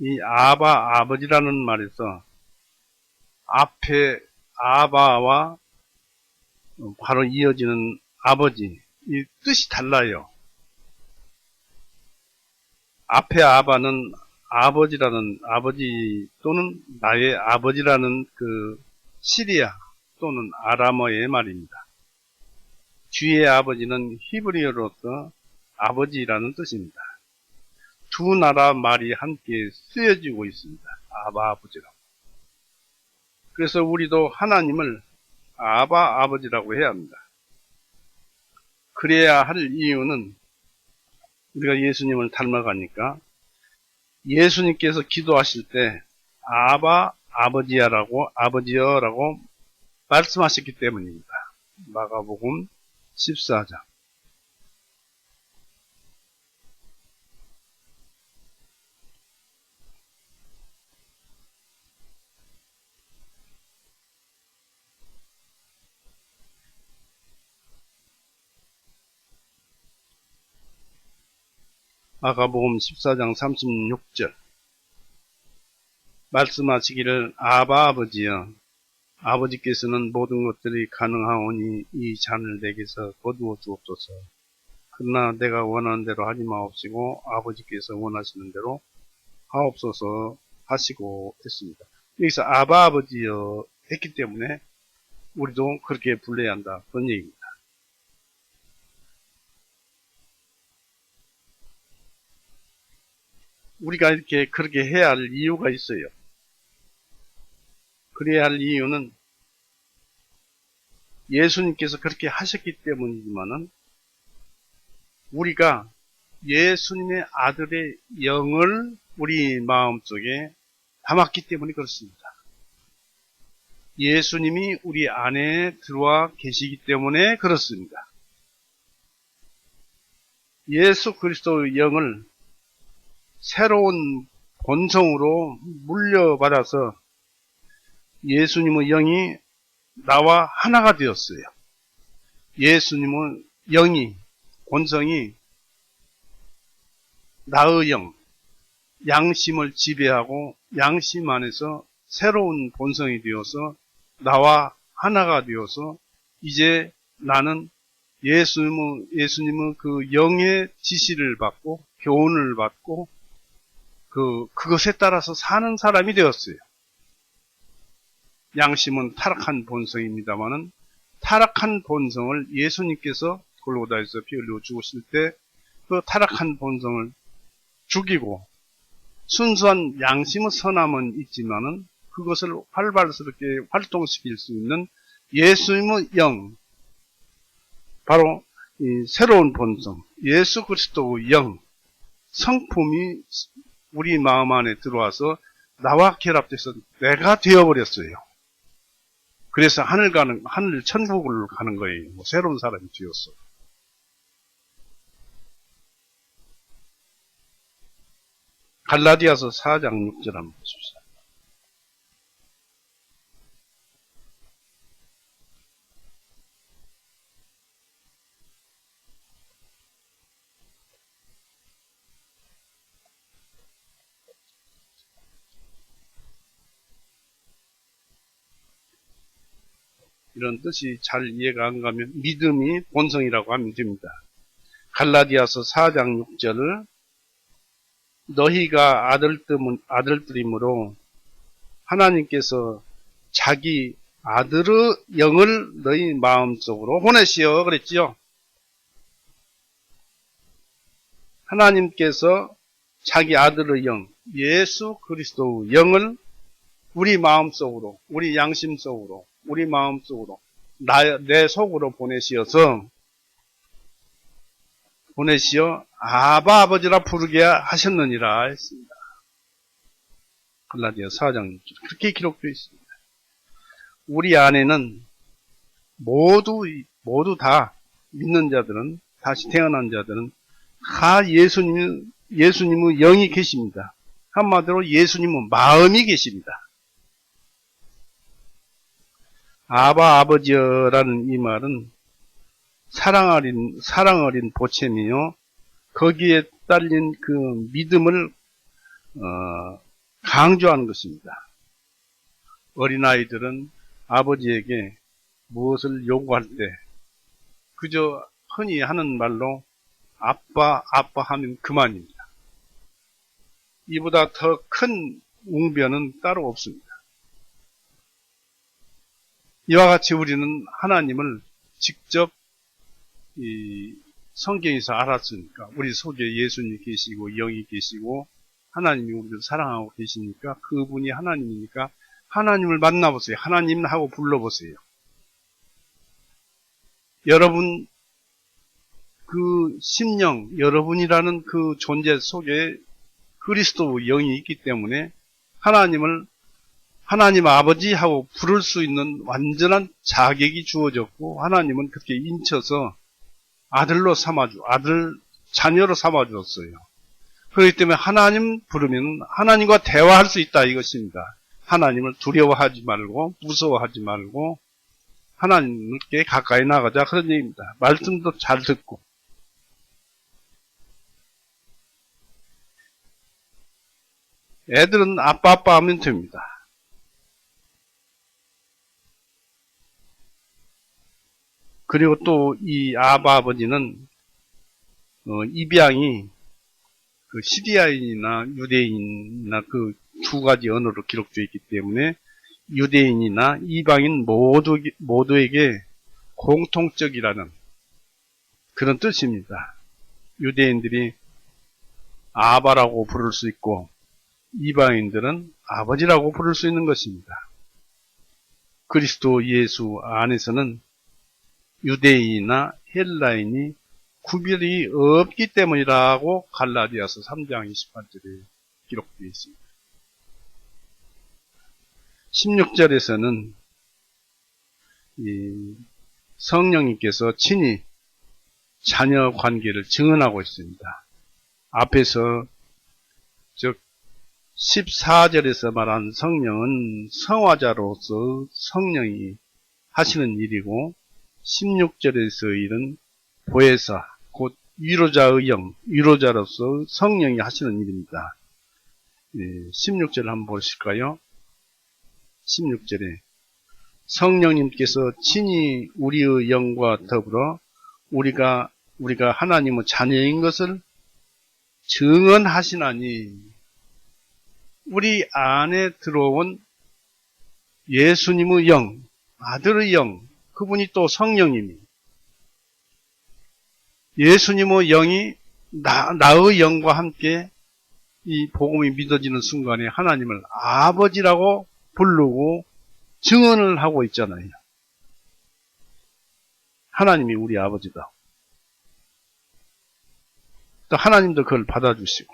이 아버지라는 말에서 앞에 아바와 바로 이어지는 아버지, 이 뜻이 달라요. 앞에 아바는 아버지라는 아버지 또는 나의 아버지라는 그 시리아 또는 아람어의 말입니다. 뒤의 아버지는 히브리어로서 아버지라는 뜻입니다. 두 나라 말이 함께 쓰여지고 있습니다. 아바 아버지라고. 그래서 우리도 하나님을 아바 아버지라고 해야 합니다. 그래야 할 이유는 우리가 예수님을 닮아가니까 예수님께서 기도하실 때 아바 아버지여라고 말씀하셨기 때문입니다. 마가복음 14장. 마가복음 14장 36절. 말씀하시기를 아바 아버지여, 아버지께서는 모든 것들이 가능하오니 이 잔을 내게서 거두어 주옵소서. 그러나 내가 원하는 대로 하지 마옵시고 아버지께서 원하시는 대로 하옵소서 하시고 했습니다. 여기서 아바 아버지여 했기 때문에 우리도 그렇게 불러야 한다. 그런 얘기입니다. 우리가 이렇게 그렇게 해야 할 이유가 있어요. 그래야 할 이유는 예수님께서 그렇게 하셨기 때문이지만은 우리가 예수님의 아들의 영을 우리 마음속에 담았기 때문에 그렇습니다. 예수님이 우리 안에 들어와 계시기 때문에 그렇습니다. 예수 그리스도의 영을 새로운 본성으로 물려받아서 예수님의 영이 나와 하나가 되었어요. 예수님의 영이, 본성이 나의 영, 양심을 지배하고 양심 안에서 새로운 본성이 되어서 나와 하나가 되어서 이제 나는 예수님의 그 영의 지시를 받고 교훈을 받고 그것에 따라서 사는 사람이 되었어요. 양심은 타락한 본성입니다만은 타락한 본성을 예수님께서 골고다에서 피 흘려 죽으실 때 그 타락한 본성을 죽이고 순수한 양심의 선함은 있지만은 그것을 활발스럽게 활동시킬 수 있는 예수님의 영, 바로 이 새로운 본성, 예수 그리스도의 영, 성품이 우리 마음 안에 들어와서 나와 결합돼서 내가 되어버렸어요. 그래서 하늘 천국을 가는 거예요. 새로운 사람이 되었어. 갈라디아서 4장 6절 한번 보십시오. 이런 뜻이 잘 이해가 안 가면 믿음이 본성이라고 하면 됩니다. 갈라디아서 4장 6절을 너희가 아들들이므로 하나님께서 자기 아들의 영을 너희 마음속으로 보내시어 그랬지요. 하나님께서 자기 아들의 영, 예수 그리스도의 영을 우리 마음속으로, 우리 양심속으로, 우리 마음속으로, 내 속으로 보내시어 아바 아버지라 부르게 하셨느니라 했습니다. 갈라디아 4장 6절 그렇게 기록되어 있습니다. 우리 안에는 모두 다 믿는 자들은, 다시 태어난 자들은 다 예수님의 영이 계십니다. 한마디로 예수님의 마음이 계십니다. 아바 아버지라는 이 말은 사랑 어린 보채미요, 거기에 딸린 그 믿음을 강조하는 것입니다. 어린아이들은 아버지에게 무엇을 요구할 때 그저 흔히 하는 말로 아빠 하면 그만입니다. 이보다 더 큰 웅변은 따로 없습니다. 이와 같이 우리는 하나님을 직접 이 성경에서 알았으니까, 우리 속에 예수님이 계시고 영이 계시고 하나님이 우리를 사랑하고 계시니까, 그분이 하나님이니까 하나님을 만나보세요. 하나님 하고 불러보세요. 여러분 그 심령, 여러분이라는 그 존재 속에 그리스도의 영이 있기 때문에 하나님 아버지 하고 부를 수 있는 완전한 자격이 주어졌고, 하나님은 그렇게 인쳐서 자녀로 삼아주었어요. 그렇기 때문에 하나님 부르면 하나님과 대화할 수 있다 이것입니다. 하나님을 두려워하지 말고 무서워하지 말고 하나님께 가까이 나가자 그런 얘기입니다. 말씀도 잘 듣고. 애들은 아빠 하면 됩니다. 그리고 또 이 아버지는 입양이 그 시리아인이나 유대인이나 그 두 가지 언어로 기록되어 있기 때문에 유대인이나 이방인 모두에게 공통적이라는 그런 뜻입니다. 유대인들이 아바라고 부를 수 있고 이방인들은 아버지라고 부를 수 있는 것입니다. 그리스도 예수 안에서는 유대인이나 헬라인이 구별이 없기 때문이라고 갈라디아서 3장 28절에 기록되어 있습니다. 16절에서는 이 성령님께서 친히 자녀 관계를 증언하고 있습니다. 앞에서 즉 14절에서 말한 성령은 성화자로서 성령이 하시는 일이고, 16절에서 일은 보혜사, 곧 위로자의 영, 위로자로서 성령이 하시는 일입니다. 16절을 한번 보실까요? 16절에 성령님께서 친히 우리의 영과 더불어 우리가 하나님의 자녀인 것을 증언하시나니, 우리 안에 들어온 예수님의 영, 아들의 영, 그분이 또 성령님이, 예수님의 영이 나의 영과 함께 이 복음이 믿어지는 순간에 하나님을 아버지라고 부르고 증언을 하고 있잖아요. 하나님이 우리 아버지다. 또 하나님도 그걸 받아주시고.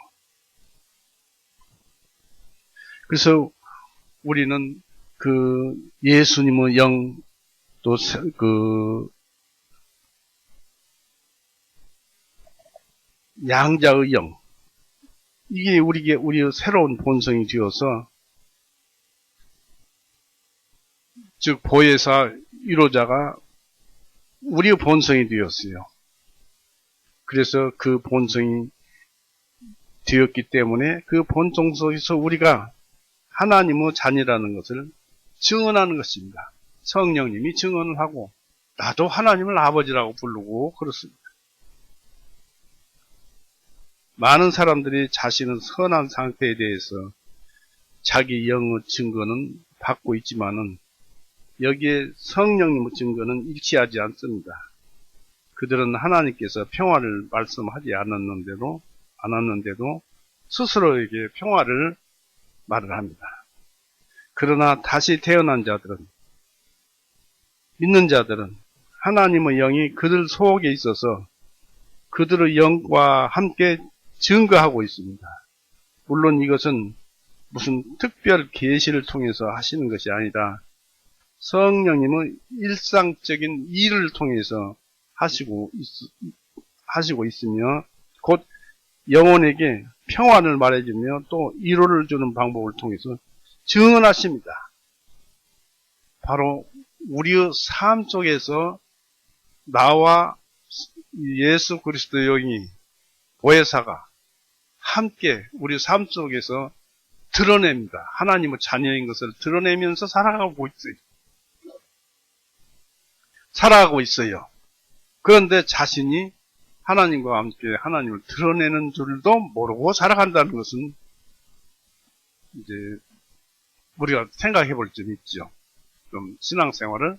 그래서 우리는 그 예수님의 영, 또 그 양자의 영, 이게 우리의 새로운 본성이 되어서, 즉 보혜사 1호자가 우리의 본성이 되었어요. 그래서 그 본성이 되었기 때문에 그 본성 속에서 우리가 하나님의 자녀라는 것을 증언하는 것입니다. 성령님이 증언을 하고 나도 하나님을 아버지라고 부르고 그렇습니다. 많은 사람들이 자신의 선한 상태에 대해서 자기 영의 증거는 받고 있지만은 여기에 성령님의 증거는 일치하지 않습니다. 그들은 하나님께서 평화를 말씀하지 않았는데도 스스로에게 평화를 말을 합니다. 그러나 다시 태어난 자들은, 믿는 자들은 하나님의 영이 그들 속에 있어서 그들의 영과 함께 증거하고 있습니다. 물론 이것은 무슨 특별 계시를 통해서 하시는 것이 아니라 성령님의 일상적인 일을 통해서 하시고 있으며 곧 영혼에게 평안을 말해주며 또 위로를 주는 방법을 통해서 증언하십니다. 바로 우리의 삶 속에서 나와 예수 그리스도의 영이 보혜사가 함께 우리 삶 속에서 드러냅니다. 하나님의 자녀인 것을 드러내면서 살아가고 있어요. 그런데 자신이 하나님과 함께 하나님을 드러내는 줄도 모르고 살아간다는 것은 이제 우리가 생각해 볼 점이 있죠. 좀 신앙생활을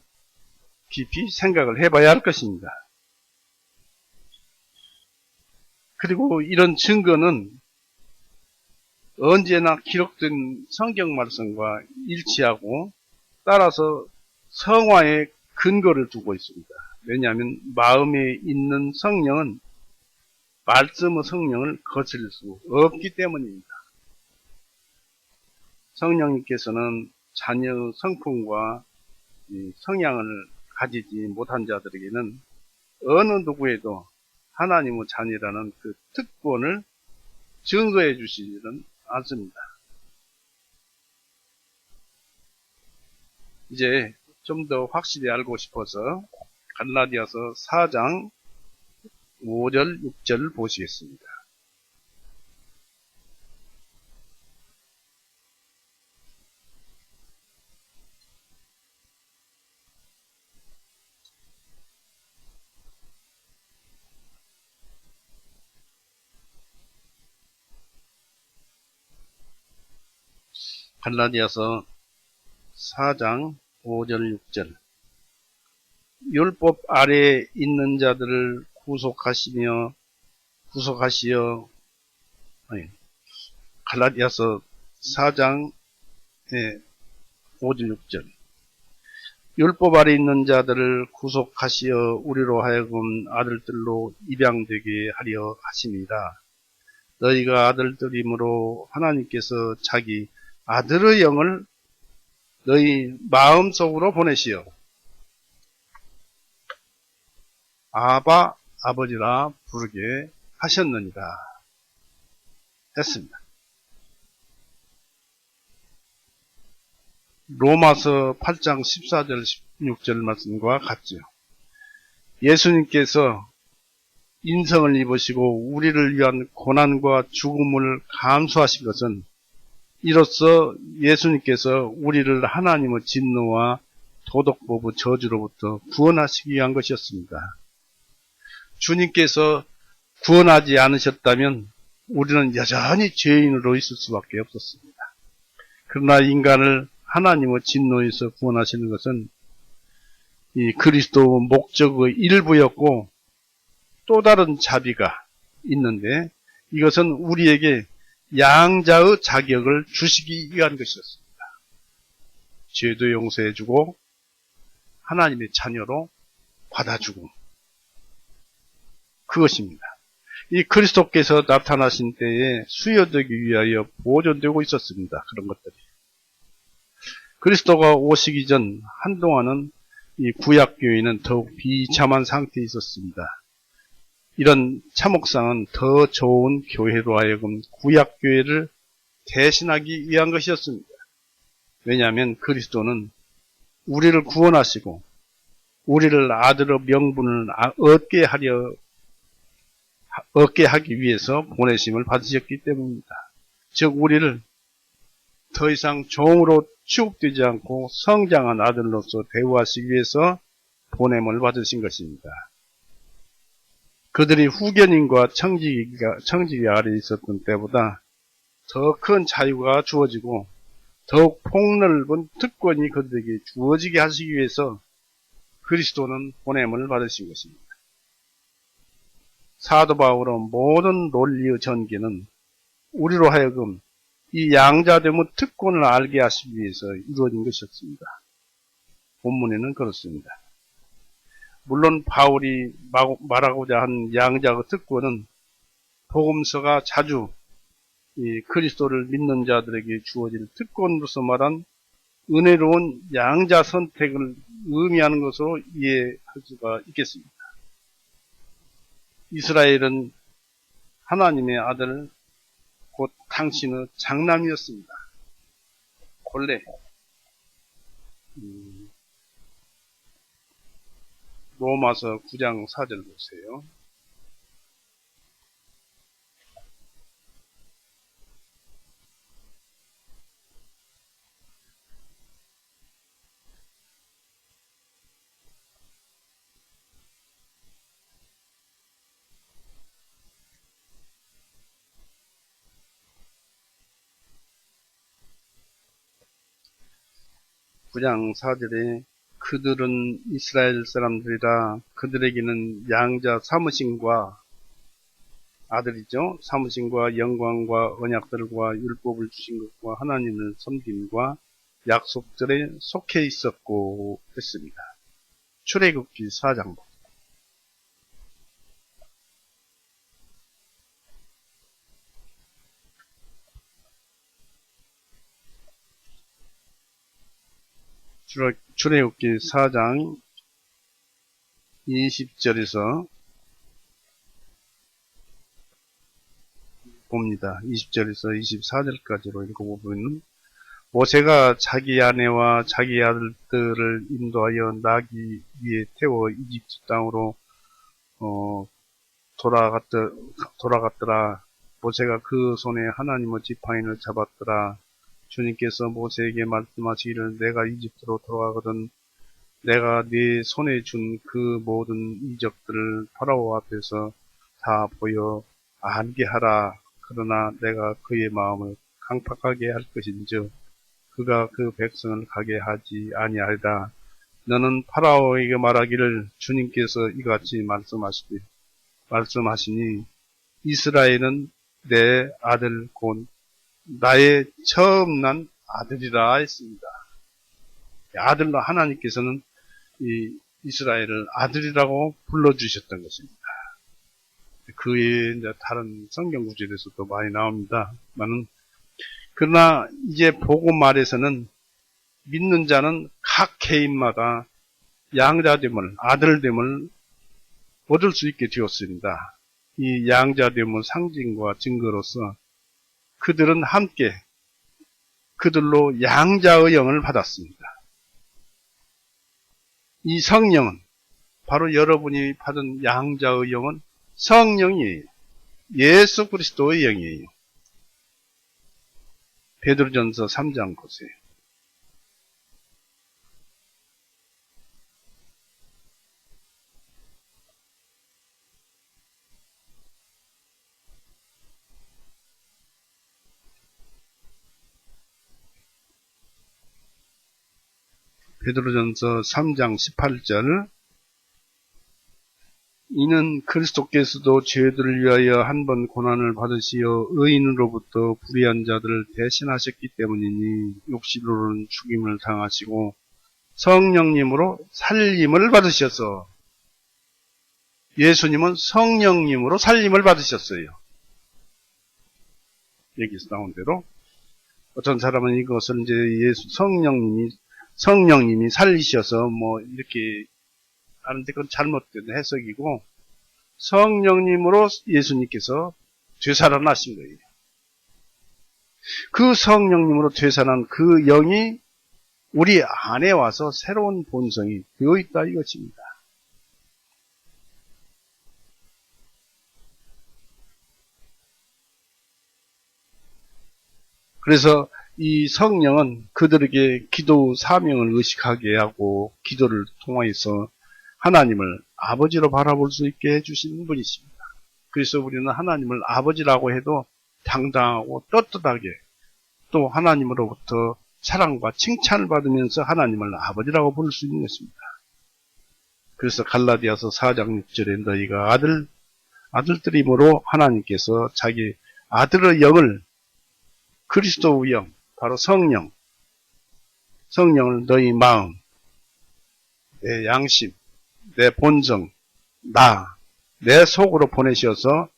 깊이 생각을 해봐야 할 것입니다. 그리고 이런 증거는 언제나 기록된 성경 말씀과 일치하고 따라서 성화의 근거를 두고 있습니다. 왜냐하면 마음에 있는 성령은 말씀의 성령을 거칠 수 없기 때문입니다. 성령님께서는 자녀의 성품과 성향을 가지지 못한 자들에게는 어느 누구에도 하나님의 자녀라는 그 특권을 증거해 주시지는 않습니다. 이제 좀 더 확실히 알고 싶어서 갈라디아서 4장 5절, 6절 보시겠습니다. 갈라디아서 4장 5절, 6절. 율법 아래에 있는 자들을 갈라디아서 4장 5절, 6절. 율법 아래 있는 자들을 구속하시어 우리로 하여금 아들들로 입양되게 하려 하십니다. 너희가 아들들이므로 하나님께서 자기 아들의 영을 너희 마음속으로 보내시어 아바 아버지라 부르게 하셨느니라 했습니다. 로마서 8장 14절 16절 말씀과 같죠. 예수님께서 인성을 입으시고 우리를 위한 고난과 죽음을 감수하신 것은 이로써 예수님께서 우리를 하나님의 진노와 도덕법의 저주로부터 구원하시기 위한 것이었습니다. 주님께서 구원하지 않으셨다면 우리는 여전히 죄인으로 있을 수밖에 없었습니다. 그러나 인간을 하나님의 진노에서 구원하시는 것은 이 그리스도 목적의 일부였고 또 다른 자비가 있는데 이것은 우리에게 양자의 자격을 주시기 위한 것이었습니다. 죄도 용서해주고 하나님의 자녀로 받아주고 그것입니다. 이 그리스도께서 나타나신 때에 수여되기 위하여 보존되고 있었습니다. 그런 것들이. 그리스도가 오시기 전 한동안은 이 구약교회는 더욱 비참한 상태에 있었습니다. 이런 차목상은 더 좋은 교회로 하여금 구약교회를 대신하기 위한 것이었습니다. 왜냐하면 그리스도는 우리를 구원하시고 우리를 아들의 명분을 얻게 하기 위해서 보내심을 받으셨기 때문입니다. 즉 우리를 더 이상 종으로 취급되지 않고 성장한 아들로서 대우하시기 위해서 보냄을 받으신 것입니다. 그들이 후견인과 청지기 아래에 있었던 때보다 더 큰 자유가 주어지고 더욱 폭넓은 특권이 그들에게 주어지게 하시기 위해서 그리스도는 보냄을 받으신 것입니다. 사도 바울의 모든 논리의 전개는 우리로 하여금 이 양자됨의 특권을 알게 하시기 위해서 이루어진 것이었습니다. 본문에는 그렇습니다. 물론 바울이 말하고자 한 양자의 특권은 복음서가 자주 이 그리스도를 믿는 자들에게 주어질 특권으로서 말한 은혜로운 양자 선택을 의미하는 것으로 이해할 수가 있겠습니다. 이스라엘은 하나님의 아들 곧 당신의 장남이었습니다. 본래 로마서 9장 4절 보세요. 구장 4절에 그들은 이스라엘 사람들이라 그들에게는 양자 사무심과 아들이죠. 사무심과 영광과 언약들과 율법을 주신 것과 하나님을 섬김과 약속들에 속해 있었고 했습니다. 출애굽기 4장 출애굽기 4장 20절에서 봅니다. 20절에서 24절까지로 읽어보면 모세가 자기 아내와 자기 아들들을 인도하여 나귀 위에 태워 이집트 땅으로 돌아갔더라. 모세가 그 손에 하나님의 지팡이를 잡았더라. 주님께서 모세에게 말씀하시기를 내가 이집트로 돌아가거든 내가 네 손에 준 그 모든 이적들을 파라오 앞에서 다 보여 알게 하라. 그러나 내가 그의 마음을 강팍하게 할 것인즉 그가 그 백성을 가게 하지 아니하리라. 너는 파라오에게 말하기를 주님께서 이같이 말씀하시니 이스라엘은 내 아들 곧 나의 처음 난 아들이라 했습니다. 아들로 하나님께서는 이 이스라엘을 아들이라고 불러주셨던 것입니다. 그 외에 이제 다른 성경 구절에서도 많이 나옵니다. 그러나 이제 복음 말에서는 믿는 자는 각 개인마다 양자됨을, 아들됨을 얻을 수 있게 되었습니다. 이 양자됨의 상징과 증거로서 그들은 함께 그들로 양자의 영을 받았습니다. 이 성령은 바로 여러분이 받은 양자의 영은 성령이에요. 예수 그리스도의 영이에요. 베드로전서 3장 보세요. 베드로전서 3장 18절 이는 그리스도께서도 죄들을 위하여 한 번 고난을 받으시어 의인으로부터 불의한 자들을 대신하셨기 때문이니 육신으로는 죽임을 당하시고 성령님으로 살림을 받으셔서 예수님은 성령님으로 살림을 받으셨어요. 여기서 나온 대로 어떤 사람은 이것을 이제 성령님이 살리셔서 뭐 이렇게 하는데 그건 잘못된 해석이고, 성령님으로 예수님께서 되살아나신 거예요. 그 성령님으로 되살아난 그 영이 우리 안에 와서 새로운 본성이 되어 있다 이것입니다. 그래서 이 성령은 그들에게 기도 사명을 의식하게 하고 기도를 통해서 하나님을 아버지로 바라볼 수 있게 해주신 분이십니다. 그래서 우리는 하나님을 아버지라고 해도 당당하고 떳떳하게 또 하나님으로부터 사랑과 칭찬을 받으면서 하나님을 아버지라고 부를 수 있는 것입니다. 그래서 갈라디아서 4장 6절에 너희가 아들들이므로 하나님께서 자기 아들의 영을, 그리스도의 영, 바로 성령을 너희 마음, 내 양심, 내 본성, 내 속으로 보내셔서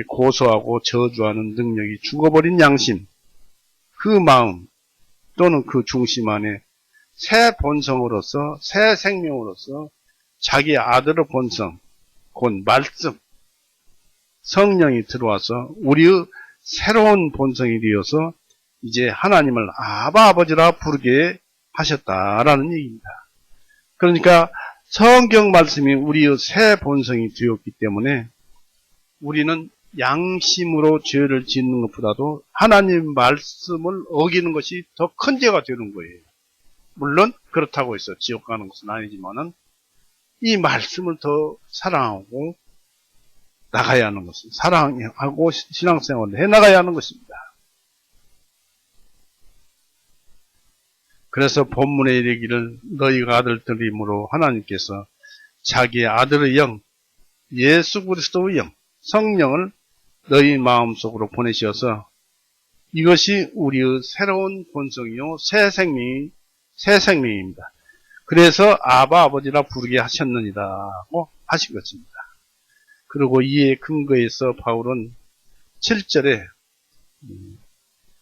고소하고 저주하는 능력이 죽어버린 양심, 그 마음 또는 그 중심 안에 새 본성으로서, 새 생명으로서 자기 아들의 본성, 곧 말씀, 성령이 들어와서 우리의 새로운 본성이 되어서 이제 하나님을 아버지라 부르게 하셨다라는 얘기입니다. 그러니까 성경 말씀이 우리의 새 본성이 되었기 때문에 우리는 양심으로 죄를 짓는 것보다도 하나님 말씀을 어기는 것이 더 큰 죄가 되는 거예요. 물론 그렇다고 해서 지옥 가는 것은 아니지만은 이 말씀을 더 사랑하고 나가야 하는 것은, 사랑하고 신앙생활을 해나가야 하는 것입니다. 그래서 본문에 이르기를 너희가 아들들이므로 하나님께서 자기의 아들의 영, 예수 그리스도의 영, 성령을 너희 마음속으로 보내셔서 이것이 우리의 새로운 본성이요 새 생명입니다. 그래서 아버지라 부르게 하셨느니라고 하신 것입니다. 그리고 이에 근거해서 바울은 7절에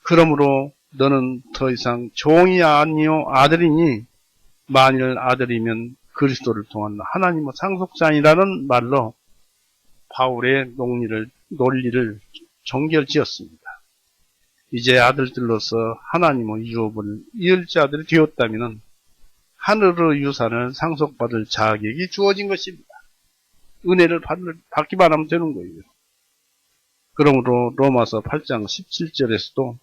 그러므로 너는 더 이상 종이 아니요 아들이니 만일 아들이면 그리스도를 통한 하나님의 상속자이라는 말로 바울의 논리를 종결지었습니다. 이제 아들들로서 하나님의 유업을 이을 자들이 되었다면 하늘의 유산을 상속받을 자격이 주어진 것입니다. 은혜를 받기만 하면 되는 거예요. 그러므로 로마서 8장 17절에서도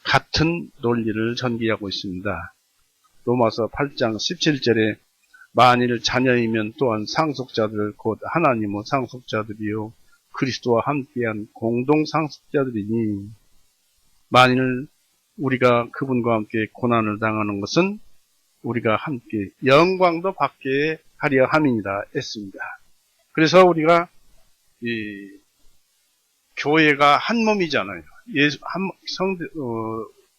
같은 논리를 전개하고 있습니다. 로마서 8장 17절에 만일 자녀이면 또한 상속자들 곧 하나님의 상속자들이요 그리스도와 함께한 공동 상속자들이니 만일 우리가 그분과 함께 고난을 당하는 것은 우리가 함께 영광도 받게 하려 함이니라 했습니다. 그래서 우리가 교회가 한 몸이잖아요.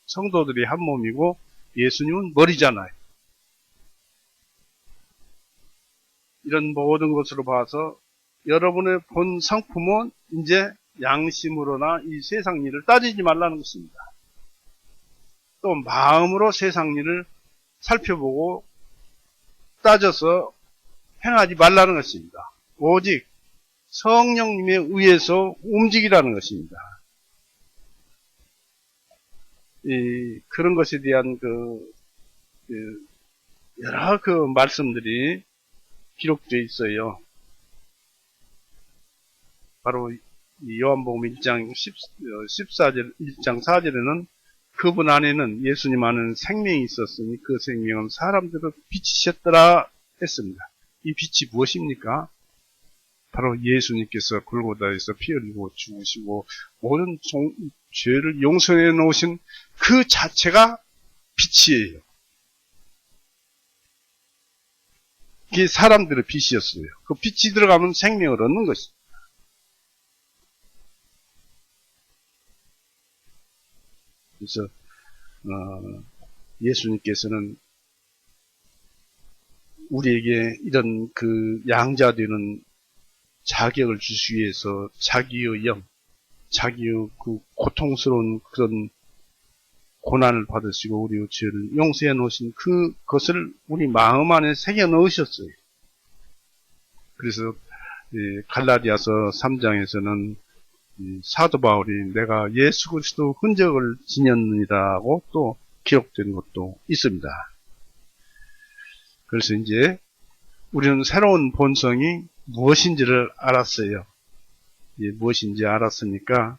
성도들이 한 몸이고 예수님은 머리잖아요. 이런 모든 것으로 봐서 여러분의 본 성품은 이제 양심으로나 이 세상 일을 따지지 말라는 것입니다. 또 마음으로 세상 일을 살펴보고 따져서 행하지 말라는 것입니다. 오직 성령님에 의해서 움직이라는 것입니다. 그런 것에 대한 여러 말씀들이 기록되어 있어요. 바로 요한복음 1장 1장 4절에는 그분 안에는 예수님 안에는 생명이 있었으니 그 생명은 사람들을 빛이셨더라 했습니다. 이 빛이 무엇입니까? 바로 예수님께서 골고다에서 피 흘리고 죽으시고 모든 죄를 용서해 놓으신 그 자체가 빛이에요. 이게 사람들의 빛이었어요. 그 빛이 들어가면 생명을 얻는 것입니다. 그래서 예수님께서는 우리에게 이런 그 양자되는 자격을 주시기 위해서 자기의 영, 자기의 그 고통스러운 그런 고난을 받으시고 우리의 죄를 용서해 놓으신 그것을 우리 마음 안에 새겨 넣으셨어요. 그래서 갈라디아서 3장에서는 사도 바울이 내가 예수 그리스도 흔적을 지녔느니라고 또 기록된 것도 있습니다. 그래서 이제 우리는 새로운 본성이 무엇인지를 알았어요. 무엇인지 알았으니까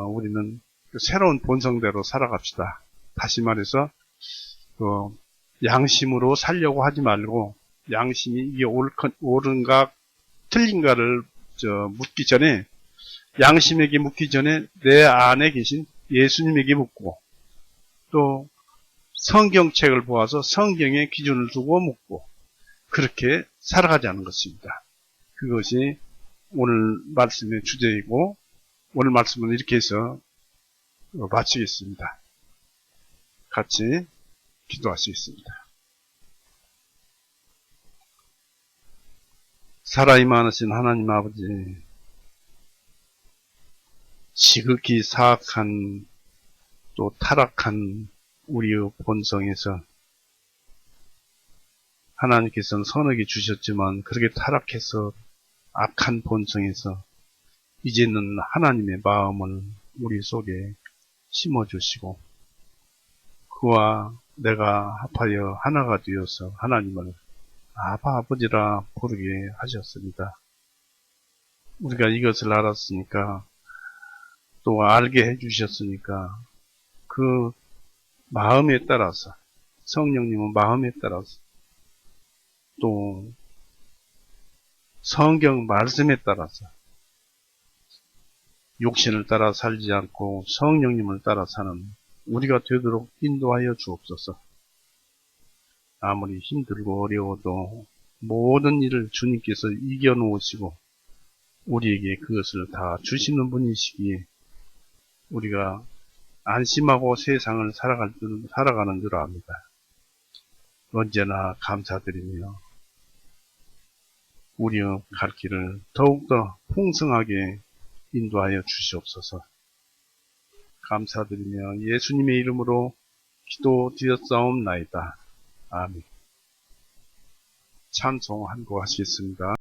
우리는 새로운 본성대로 살아갑시다. 다시 말해서 양심으로 살려고 하지 말고 양심이 이게 옳은가 틀린가를 묻기 전에 양심에게 묻기 전에 내 안에 계신 예수님에게 묻고 또 성경책을 보아서 성경의 기준을 두고 묻고 그렇게 살아가자는 것입니다. 그것이 오늘 말씀의 주제이고 오늘 말씀은 이렇게 해서 마치겠습니다. 같이 기도하시겠습니다. 살아임하신 하나님 아버지, 지극히 사악한 또 타락한 우리의 본성에서 하나님께서는 선하게 주셨지만 그렇게 타락해서 악한 본성에서 이제는 하나님의 마음을 우리 속에 심어주시고 그와 내가 합하여 하나가 되어서 하나님을 아버지라 부르게 하셨습니다. 우리가 이것을 알았으니까 또 알게 해주셨으니까 그 마음에 따라서 성령님은 마음에 따라서 또 성경 말씀에 따라서 육신을 따라 살지 않고 성령님을 따라 사는 우리가 되도록 인도하여 주옵소서. 아무리 힘들고 어려워도 모든 일을 주님께서 이겨놓으시고 우리에게 그것을 다 주시는 분이시기에 우리가 안심하고 세상을 살아가는 줄 압니다. 언제나 감사드리며 우리의 갈 길을 더욱더 풍성하게 인도하여 주시옵소서. 감사드리며 예수님의 이름으로 기도드렸사옵나이다. 아멘. 찬송 한 곡 하시겠습니다.